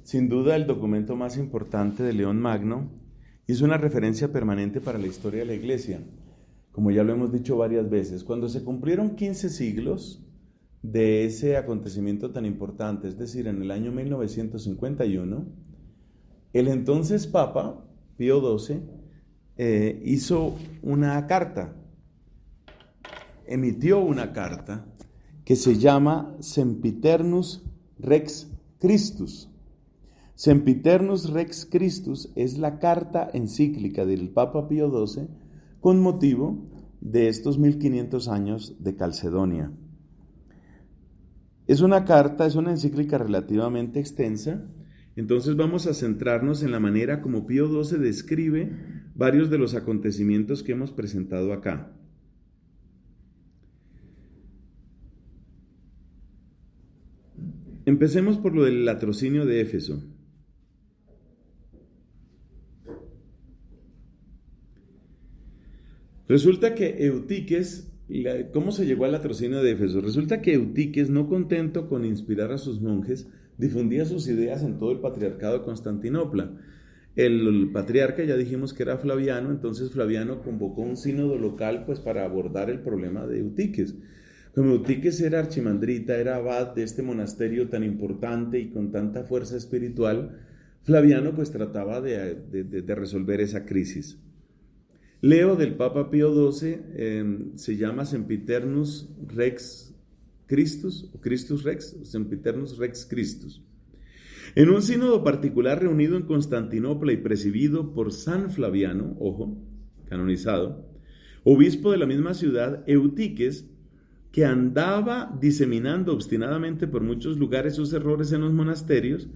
sin duda el documento más importante de León Magno y es una referencia permanente para la historia de la Iglesia. Como ya lo hemos dicho varias veces, cuando se cumplieron 15 siglos de ese acontecimiento tan importante, es decir, en el año 1951, el entonces Papa Pío XII hizo una carta, emitió una carta que se llama Sempiternus Rex Christus. Sempiternus Rex Christus es la carta encíclica del Papa Pío XII con motivo de estos 1500 años de Calcedonia. Es una carta, es una encíclica relativamente extensa, entonces vamos a centrarnos en la manera como Pío XII describe varios de los acontecimientos que hemos presentado acá. Empecemos por lo del latrocinio de Éfeso. Resulta que Eutiques, ¿cómo se llegó al latrocinio de Éfeso? Resulta que Eutiques, no contento con inspirar a sus monjes, difundía sus ideas en todo el patriarcado de Constantinopla. El patriarca, ya dijimos que era Flaviano, entonces Flaviano convocó un sínodo local pues para abordar el problema de Eutiques. Como Eutiques era archimandrita, era abad de este monasterio tan importante y con tanta fuerza espiritual, Flaviano pues trataba de resolver esa crisis. Leo del Papa Pío XII se llama Sempiternus Rex Christus, o Christus Rex, Sempiternus Rex Christus. En un sínodo particular reunido en Constantinopla y presidido por San Flaviano, ojo, canonizado, obispo de la misma ciudad, Eutiques, que andaba diseminando obstinadamente por muchos lugares sus errores en los monasterios,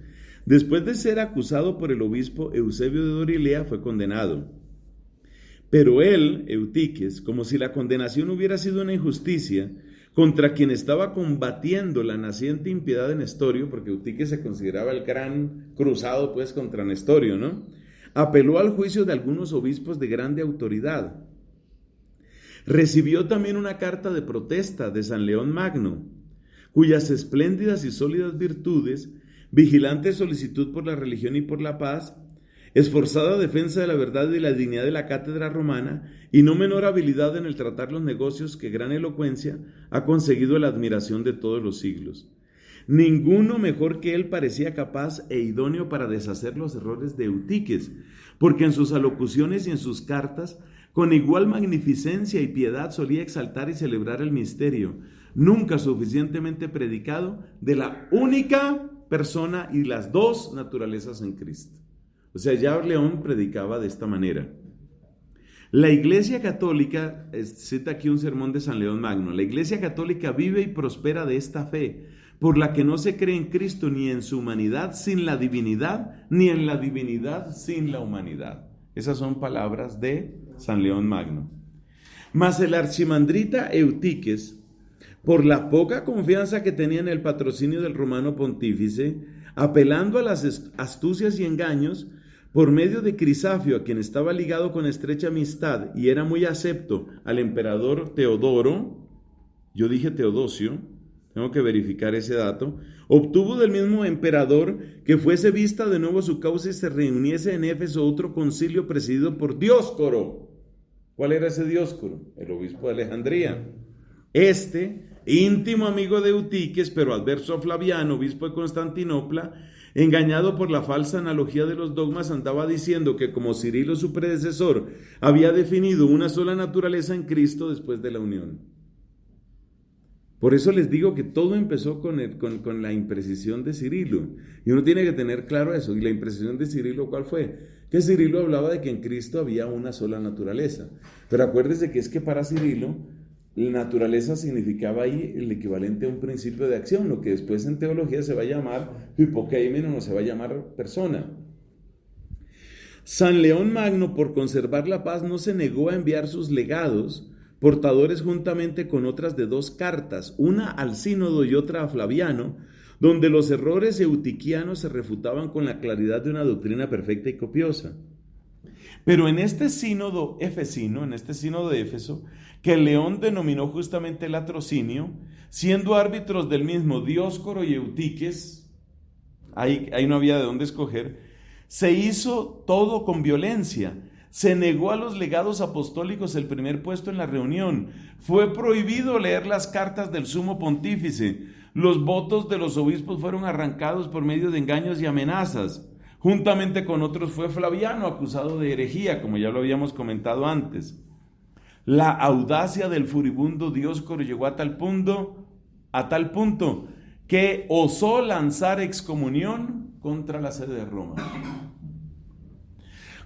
después de ser acusado por el obispo Eusebio de Dorilea, fue condenado. Pero él, Eutiques, como si la condenación hubiera sido una injusticia contra quien estaba combatiendo la naciente impiedad de Nestorio, porque Eutiques se consideraba el gran cruzado pues contra Nestorio, ¿no? Apeló al juicio de algunos obispos de grande autoridad. Recibió también una carta de protesta de San León Magno, cuyas espléndidas y sólidas virtudes, vigilante solicitud por la religión y por la paz, esforzada defensa de la verdad y la dignidad de la cátedra romana, y no menor habilidad en el tratar los negocios que gran elocuencia, ha conseguido la admiración de todos los siglos. Ninguno mejor que él parecía capaz e idóneo para deshacer los errores de Eutiques, porque en sus alocuciones y en sus cartas, con igual magnificencia y piedad solía exaltar y celebrar el misterio, nunca suficientemente predicado, de la única persona y las dos naturalezas en Cristo. O sea, ya León predicaba de esta manera. La Iglesia Católica, cita aquí un sermón de San León Magno, la Iglesia Católica vive y prospera de esta fe, por la que no se cree en Cristo ni en su humanidad sin la divinidad, ni en la divinidad sin la humanidad. Esas son palabras de San León Magno. Mas el archimandrita Eutiques, por la poca confianza que tenía en el patrocinio del romano pontífice, apelando a las astucias y engaños, por medio de Crisafio, a quien estaba ligado con estrecha amistad y era muy acepto al emperador Teodoro, yo dije Teodosio, tengo que verificar ese dato, obtuvo del mismo emperador que fuese vista de nuevo su causa y se reuniese en Éfeso otro concilio presidido por Dioscoro. ¿Cuál era ese Dioscoro? El obispo de Alejandría. Íntimo amigo de Eutiques, pero adverso a Flaviano, obispo de Constantinopla, engañado por la falsa analogía de los dogmas, andaba diciendo que como Cirilo, su predecesor, había definido una sola naturaleza en Cristo después de la unión. Por eso les digo que todo empezó con la imprecisión de Cirilo. Y uno tiene que tener claro eso. ¿Y la imprecisión de Cirilo cuál fue? Que Cirilo hablaba de que en Cristo había una sola naturaleza. Pero acuérdese que es que para Cirilo, la naturaleza significaba ahí el equivalente a un principio de acción, lo que después en teología se va a llamar hipokeimen o se va a llamar persona. San León Magno, por conservar la paz, no se negó a enviar sus legados, portadores juntamente con otras de 2 cartas, una al sínodo y otra a Flaviano, donde los errores eutiquianos se refutaban con la claridad de una doctrina perfecta y copiosa. Pero en este sínodo efesino, en este sínodo de Éfeso, que León denominó justamente latrocinio, siendo árbitros del mismo Dioscoro y Eutiques, ahí no había de dónde escoger, se hizo todo con violencia. Se negó a los legados apostólicos el primer puesto en la reunión. Fue prohibido leer las cartas del sumo pontífice. Los votos de los obispos fueron arrancados por medio de engaños y amenazas. Juntamente con otros fue Flaviano, acusado de herejía, como ya lo habíamos comentado antes. La audacia del furibundo Dioscoro llegó a tal punto que osó lanzar excomunión contra la sede de Roma.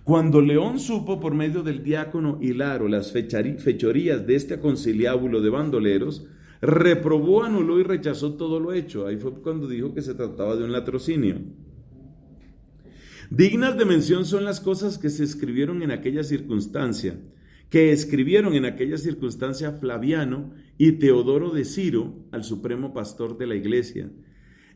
Cuando León supo por medio del diácono Hilaro las fechorías de este conciliábulo de bandoleros, reprobó, anuló y rechazó todo lo hecho. Ahí fue cuando dijo que se trataba de un latrocinio. Dignas de mención son las cosas que escribieron en aquella circunstancia Flaviano y Teodoro de Ciro al supremo pastor de la iglesia.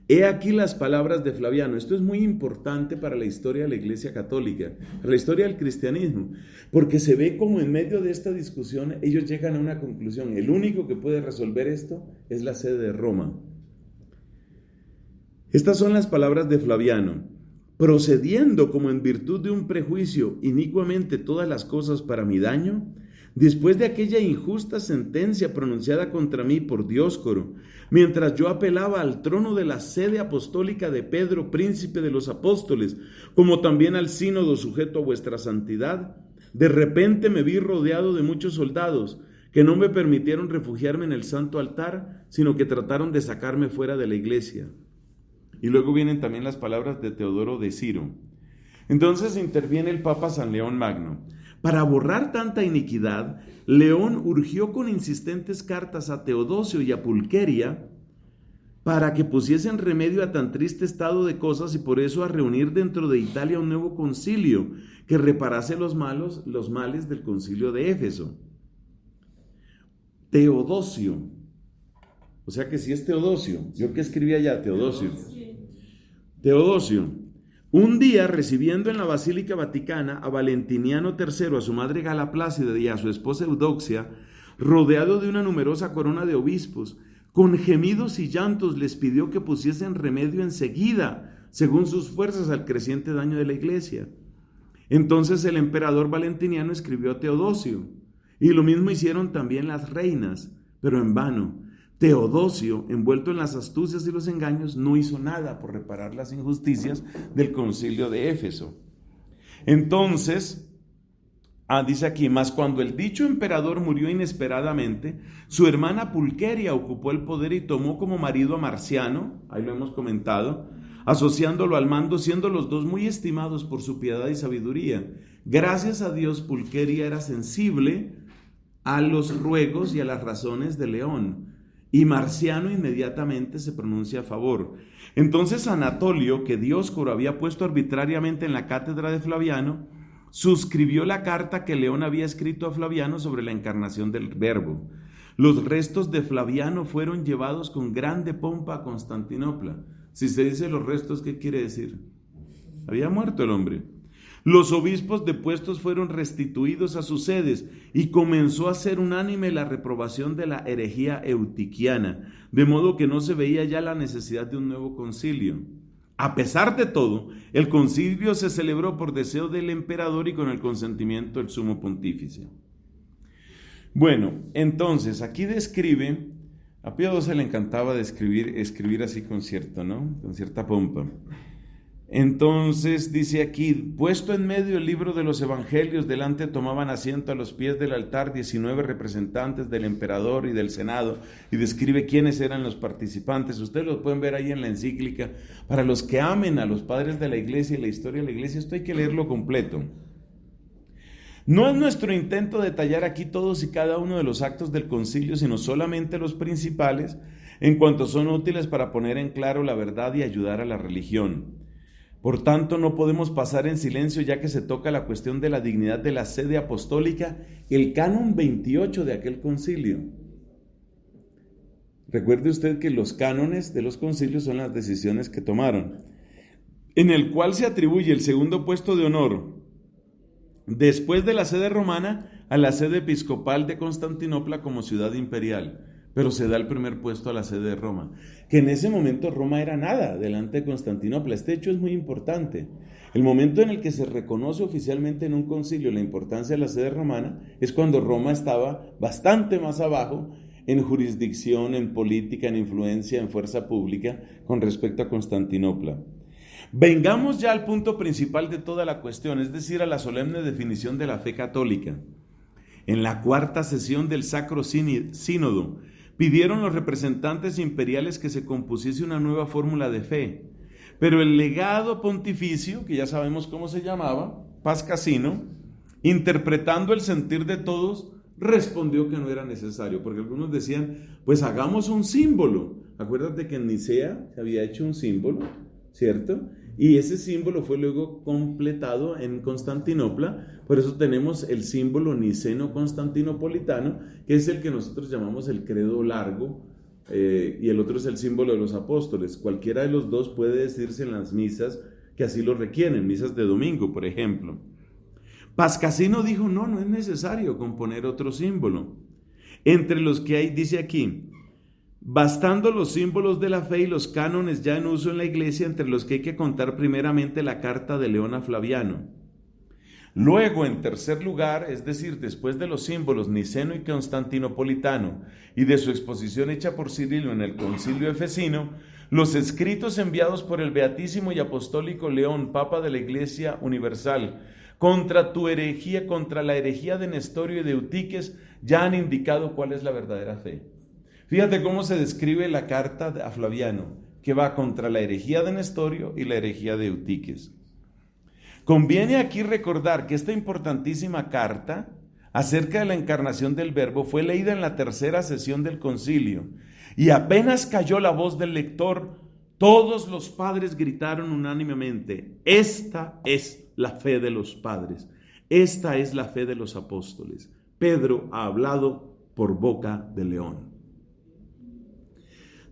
He aquí las palabras de Flaviano. Esto es muy importante para la historia de la Iglesia Católica, para la historia del cristianismo, porque se ve como en medio de esta discusión ellos llegan a una conclusión. El único que puede resolver esto es la sede de Roma. Estas son las palabras de Flaviano. Procediendo como en virtud de un prejuicio inicuamente todas las cosas para mi daño, después de aquella injusta sentencia pronunciada contra mí por Dioscoro, mientras yo apelaba al trono de la sede apostólica de Pedro, príncipe de los apóstoles, como también al sínodo sujeto a vuestra santidad, de repente me vi rodeado de muchos soldados, que no me permitieron refugiarme en el santo altar, sino que trataron de sacarme fuera de la iglesia. Y luego vienen también las palabras de Teodoro de Ciro. Entonces interviene el Papa San León Magno. Para borrar tanta iniquidad, León urgió con insistentes cartas a Teodosio y a Pulqueria para que pusiesen remedio a tan triste estado de cosas y por eso a reunir dentro de Italia un nuevo concilio que reparase los males del concilio de Éfeso. Teodosio, o sea que si es Teodosio, yo que escribía ya Teodosio. Teodosio, un día recibiendo en la Basílica Vaticana a Valentiniano III, a su madre Gala Plácida y a su esposa Eudoxia, rodeado de una numerosa corona de obispos, con gemidos y llantos les pidió que pusiesen remedio enseguida, según sus fuerzas, al creciente daño de la iglesia. Entonces el emperador Valentiniano escribió a Teodosio, y lo mismo hicieron también las reinas, pero en vano. Teodosio, envuelto en las astucias y los engaños, no hizo nada por reparar las injusticias del concilio de Éfeso. Entonces, dice aquí, mas cuando el dicho emperador murió inesperadamente, su hermana Pulqueria ocupó el poder y tomó como marido a Marciano, ahí lo hemos comentado, asociándolo al mando, siendo los dos muy estimados por su piedad y sabiduría. Gracias a Dios, Pulqueria era sensible a los ruegos y a las razones de León, y Marciano inmediatamente se pronuncia a favor. Entonces Anatolio, que Dioscoro había puesto arbitrariamente en la cátedra de Flaviano, suscribió la carta que León había escrito a Flaviano sobre la encarnación del Verbo. Los restos de Flaviano fueron llevados con grande pompa a Constantinopla. Si se dice los restos, ¿qué quiere decir? Había muerto el hombre. Los obispos depuestos fueron restituidos a sus sedes y comenzó a ser unánime la reprobación de la herejía eutiquiana, de modo que no se veía ya la necesidad de un nuevo concilio. A pesar de todo, el concilio se celebró por deseo del emperador y con el consentimiento del sumo pontífice. Bueno, entonces aquí describe, a Pío XII le encantaba escribir así con cierta pompa. Entonces dice aquí, puesto en medio el libro de los evangelios, delante tomaban asiento a los pies del altar 19 representantes del emperador y del senado, y describe quiénes eran los participantes. Ustedes lo pueden ver ahí en la encíclica. Para los que amen a los padres de la iglesia y la historia de la iglesia, esto hay que leerlo completo. No es nuestro intento detallar aquí todos y cada uno de los actos del concilio, sino solamente los principales, en cuanto son útiles para poner en claro la verdad y ayudar a la religión. Por tanto, no podemos pasar en silencio, ya que se toca la cuestión de la dignidad de la sede apostólica, el canon 28 de aquel concilio. Recuerde usted que los cánones de los concilios son las decisiones que tomaron, en el cual se atribuye el segundo puesto de honor, después de la sede romana, a la sede episcopal de Constantinopla como ciudad imperial. Pero se da el primer puesto a la sede de Roma, que en ese momento Roma era nada delante de Constantinopla. Este hecho es muy importante. El momento en el que se reconoce oficialmente en un concilio la importancia de la sede romana es cuando Roma estaba bastante más abajo en jurisdicción, en política, en influencia, en fuerza pública con respecto a Constantinopla. Vengamos ya al punto principal de toda la cuestión, es decir, a la solemne definición de la fe católica. En la cuarta sesión del Sacro Sínodo, pidieron los representantes imperiales que se compusiese una nueva fórmula de fe, pero el legado pontificio, que ya sabemos cómo se llamaba, Pascasino, interpretando el sentir de todos, respondió que no era necesario, porque algunos decían, pues hagamos un símbolo. Acuérdate que en Nicea se había hecho un símbolo, ¿cierto? Y ese símbolo fue luego completado en Constantinopla, por eso tenemos el símbolo niceno-constantinopolitano, que es el que nosotros llamamos el credo largo, y el otro es el símbolo de los apóstoles. Cualquiera de los dos puede decirse en las misas que así lo requieren, misas de domingo, por ejemplo. Pascasino dijo, no es necesario componer otro símbolo. Entre los que hay, dice aquí, bastando los símbolos de la fe y los cánones ya en uso en la iglesia, entre los que hay que contar primeramente la carta de León a Flaviano. Luego, en tercer lugar, es decir, después de los símbolos niceno y constantinopolitano y de su exposición hecha por Cirilo en el concilio efesino, los escritos enviados por el beatísimo y apostólico León, Papa de la Iglesia Universal, contra tu herejía, contra la herejía de Nestorio y de Eutiques, ya han indicado cuál es la verdadera fe. Fíjate cómo se describe la carta a Flaviano, que va contra la herejía de Nestorio y la herejía de Eutiques. Conviene aquí recordar que esta importantísima carta acerca de la encarnación del Verbo fue leída en la tercera sesión del concilio, y apenas cayó la voz del lector, todos los padres gritaron unánimemente, esta es la fe de los padres, esta es la fe de los apóstoles. Pedro ha hablado por boca de León.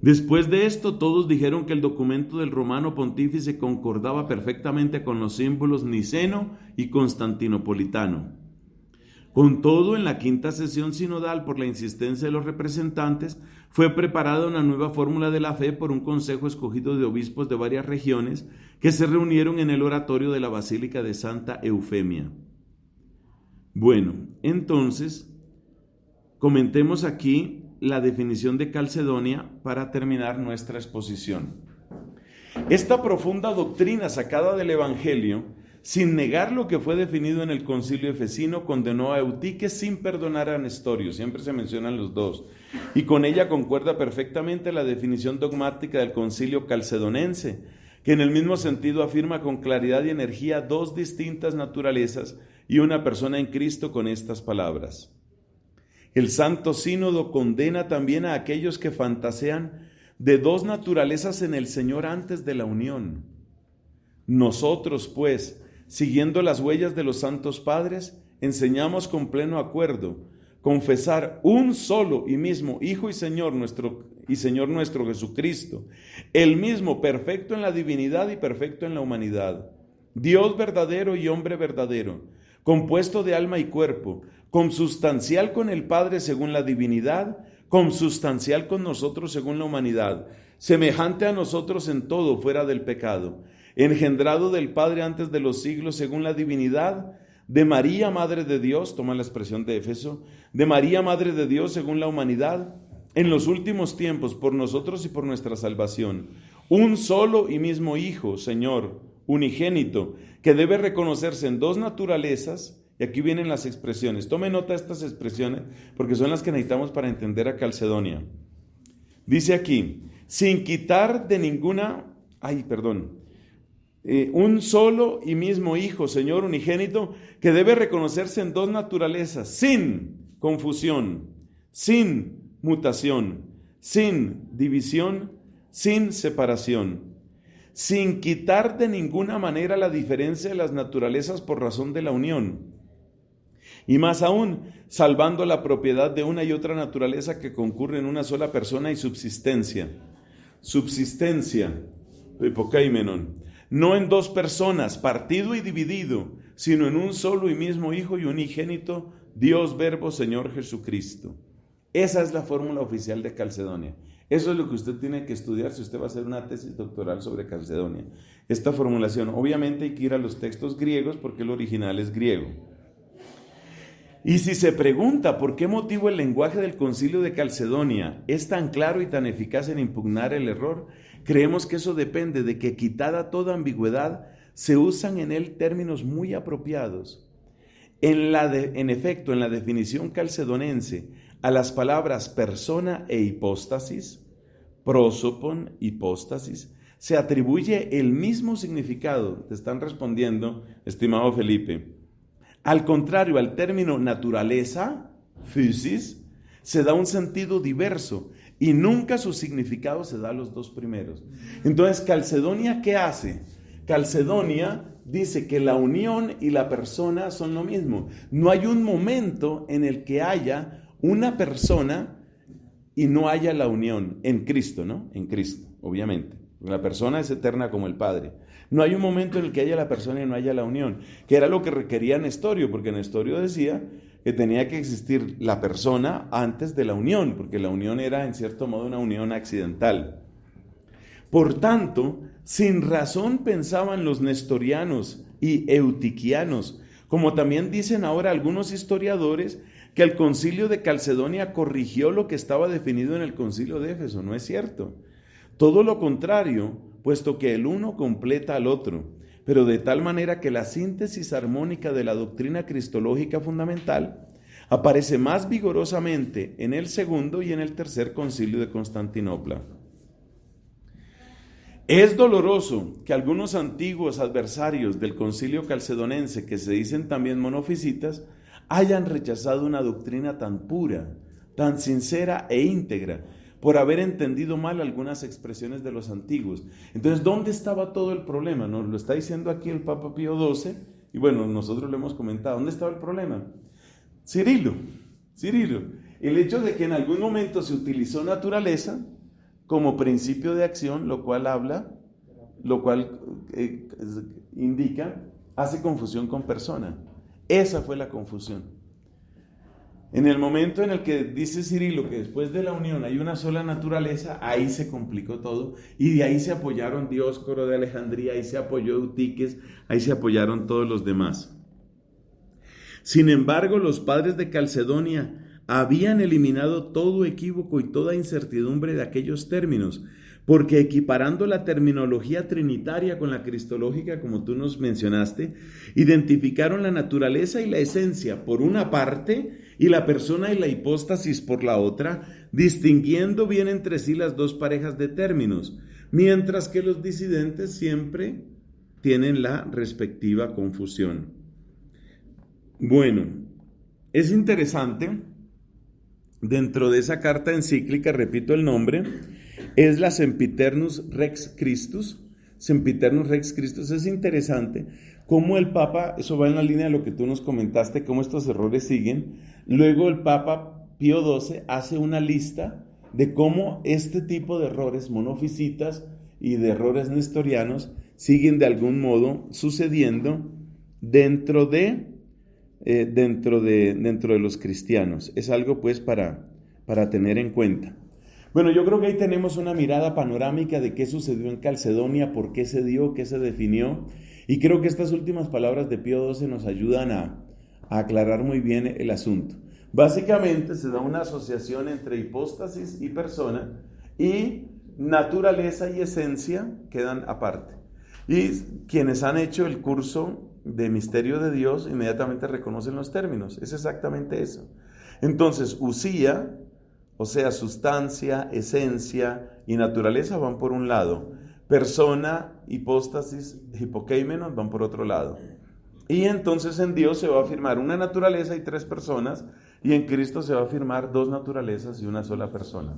Después de esto, todos dijeron que el documento del romano pontífice concordaba perfectamente con los símbolos niceno y constantinopolitano. Con todo, en la quinta sesión sinodal, por la insistencia de los representantes, fue preparada una nueva fórmula de la fe por un consejo escogido de obispos de varias regiones que se reunieron en el oratorio de la Basílica de Santa Eufemia. Bueno, entonces, comentemos aquí la definición de Calcedonia para terminar nuestra exposición. Esta profunda doctrina sacada del Evangelio, sin negar lo que fue definido en el concilio efesino, condenó a Eutiques sin perdonar a Nestorio, siempre se mencionan los dos, y con ella concuerda perfectamente la definición dogmática del concilio calcedonense, que en el mismo sentido afirma con claridad y energía dos distintas naturalezas y una persona en Cristo con estas palabras. El Santo Sínodo condena también a aquellos que fantasean de dos naturalezas en el Señor antes de la unión. Nosotros, pues, siguiendo las huellas de los santos padres, enseñamos con pleno acuerdo confesar un solo y mismo Hijo y Señor nuestro Jesucristo, el mismo perfecto en la divinidad y perfecto en la humanidad, Dios verdadero y hombre verdadero, compuesto de alma y cuerpo, consubstancial con el Padre según la divinidad, consubstancial con nosotros según la humanidad, semejante a nosotros en todo fuera del pecado, engendrado del Padre antes de los siglos según la divinidad, de María, Madre de Dios, toma la expresión de Éfeso, de María, Madre de Dios según la humanidad, en los últimos tiempos por nosotros y por nuestra salvación, un solo y mismo Hijo, Señor, unigénito, que debe reconocerse en dos naturalezas. Y aquí vienen las expresiones. Tome nota de estas expresiones porque son las que necesitamos para entender a Calcedonia. Dice aquí, sin quitar de ninguna, un solo y mismo Hijo, Señor unigénito, que debe reconocerse en dos naturalezas, sin confusión, sin mutación, sin división, sin separación, sin quitar de ninguna manera la diferencia de las naturalezas por razón de la unión, y más aún, salvando la propiedad de una y otra naturaleza que concurre en una sola persona y subsistencia, hipokeimenon, no en dos personas, partido y dividido, sino en un solo y mismo Hijo y unigénito, Dios Verbo, Señor Jesucristo. Esa es la fórmula oficial de Calcedonia. Eso es lo que usted tiene que estudiar si usted va a hacer una tesis doctoral sobre Calcedonia. Esta formulación, obviamente hay que ir a los textos griegos porque el original es griego. Y si se pregunta por qué motivo el lenguaje del Concilio de Calcedonia es tan claro y tan eficaz en impugnar el error, creemos que eso depende de que, quitada toda ambigüedad, se usan en él términos muy apropiados. En efecto, en la definición calcedonense, a las palabras persona e hipóstasis, prosopon, hipóstasis, se atribuye el mismo significado. Te están respondiendo, estimado Felipe. Al contrario, al término naturaleza, physis, se da un sentido diverso y nunca su significado se da a los dos primeros. Entonces, Calcedonia, ¿qué hace? Calcedonia dice que la unión y la persona son lo mismo. No hay un momento en el que haya una persona y no haya la unión en Cristo, ¿no? En Cristo, obviamente. La persona es eterna como el Padre. No hay un momento en el que haya la persona y no haya la unión, que era lo que requería Nestorio, porque Nestorio decía que tenía que existir la persona antes de la unión, porque la unión era en cierto modo una unión accidental. Por tanto, sin razón pensaban los nestorianos y eutiquianos, como también dicen ahora algunos historiadores, que el concilio de Calcedonia corrigió lo que estaba definido en el concilio de Éfeso. No es cierto. Todo lo contrario, puesto que el uno completa al otro, pero de tal manera que la síntesis armónica de la doctrina cristológica fundamental aparece más vigorosamente en el segundo y en el tercer concilio de Constantinopla. Es doloroso que algunos antiguos adversarios del concilio calcedonense, que se dicen también monofisitas, hayan rechazado una doctrina tan pura, tan sincera e íntegra, por haber entendido mal algunas expresiones de los antiguos. Entonces, ¿dónde estaba todo el problema? Nos lo está diciendo aquí el Papa Pío XII, y bueno, nosotros lo hemos comentado. ¿Dónde estaba el problema? Cirilo. El hecho de que en algún momento se utilizó naturaleza como principio de acción, lo cual indica, hace confusión con persona. Esa fue la confusión. En el momento en el que dice Cirilo que después de la unión hay una sola naturaleza, ahí se complicó todo, y de ahí se apoyaron Dioscoro de Alejandría, ahí se apoyó Eutiques, ahí se apoyaron todos los demás. Sin embargo, los padres de Calcedonia habían eliminado todo equívoco y toda incertidumbre de aquellos términos, porque equiparando la terminología trinitaria con la cristológica, como tú nos mencionaste, identificaron la naturaleza y la esencia por una parte y la persona y la hipóstasis por la otra, distinguiendo bien entre sí las dos parejas de términos, mientras que los disidentes siempre tienen la respectiva confusión. Bueno, es interesante, dentro de esa carta encíclica, repito el nombre, es la Sempiternus Rex Christus. Sempiternus Rex Christus. Es interesante cómo el Papa, eso va en la línea de lo que tú nos comentaste, cómo estos errores siguen. Luego el Papa Pío XII hace una lista de cómo este tipo de errores monofisitas y de errores nestorianos siguen de algún modo sucediendo dentro de los cristianos. Es algo pues para tener en cuenta. Bueno, yo creo que ahí tenemos una mirada panorámica de qué sucedió en Calcedonia, por qué se dio, qué se definió, y creo que estas últimas palabras de Pío XII nos ayudan a aclarar muy bien el asunto. Básicamente se da una asociación entre hipóstasis y persona, y naturaleza y esencia quedan aparte. Y quienes han hecho el curso de Misterio de Dios inmediatamente reconocen los términos. Es exactamente eso. Entonces, usía, o sea, sustancia, esencia y naturaleza van por un lado. Persona, hipóstasis, hipokeimenon van por otro lado. Y entonces en Dios se va a afirmar una naturaleza y 3 personas, y en Cristo se va a afirmar 2 naturalezas y una sola persona.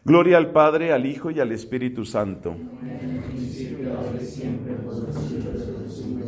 Gloria al Padre, al Hijo y al Espíritu Santo. En el principio, ahora y siempre, por los siglos de los siglos.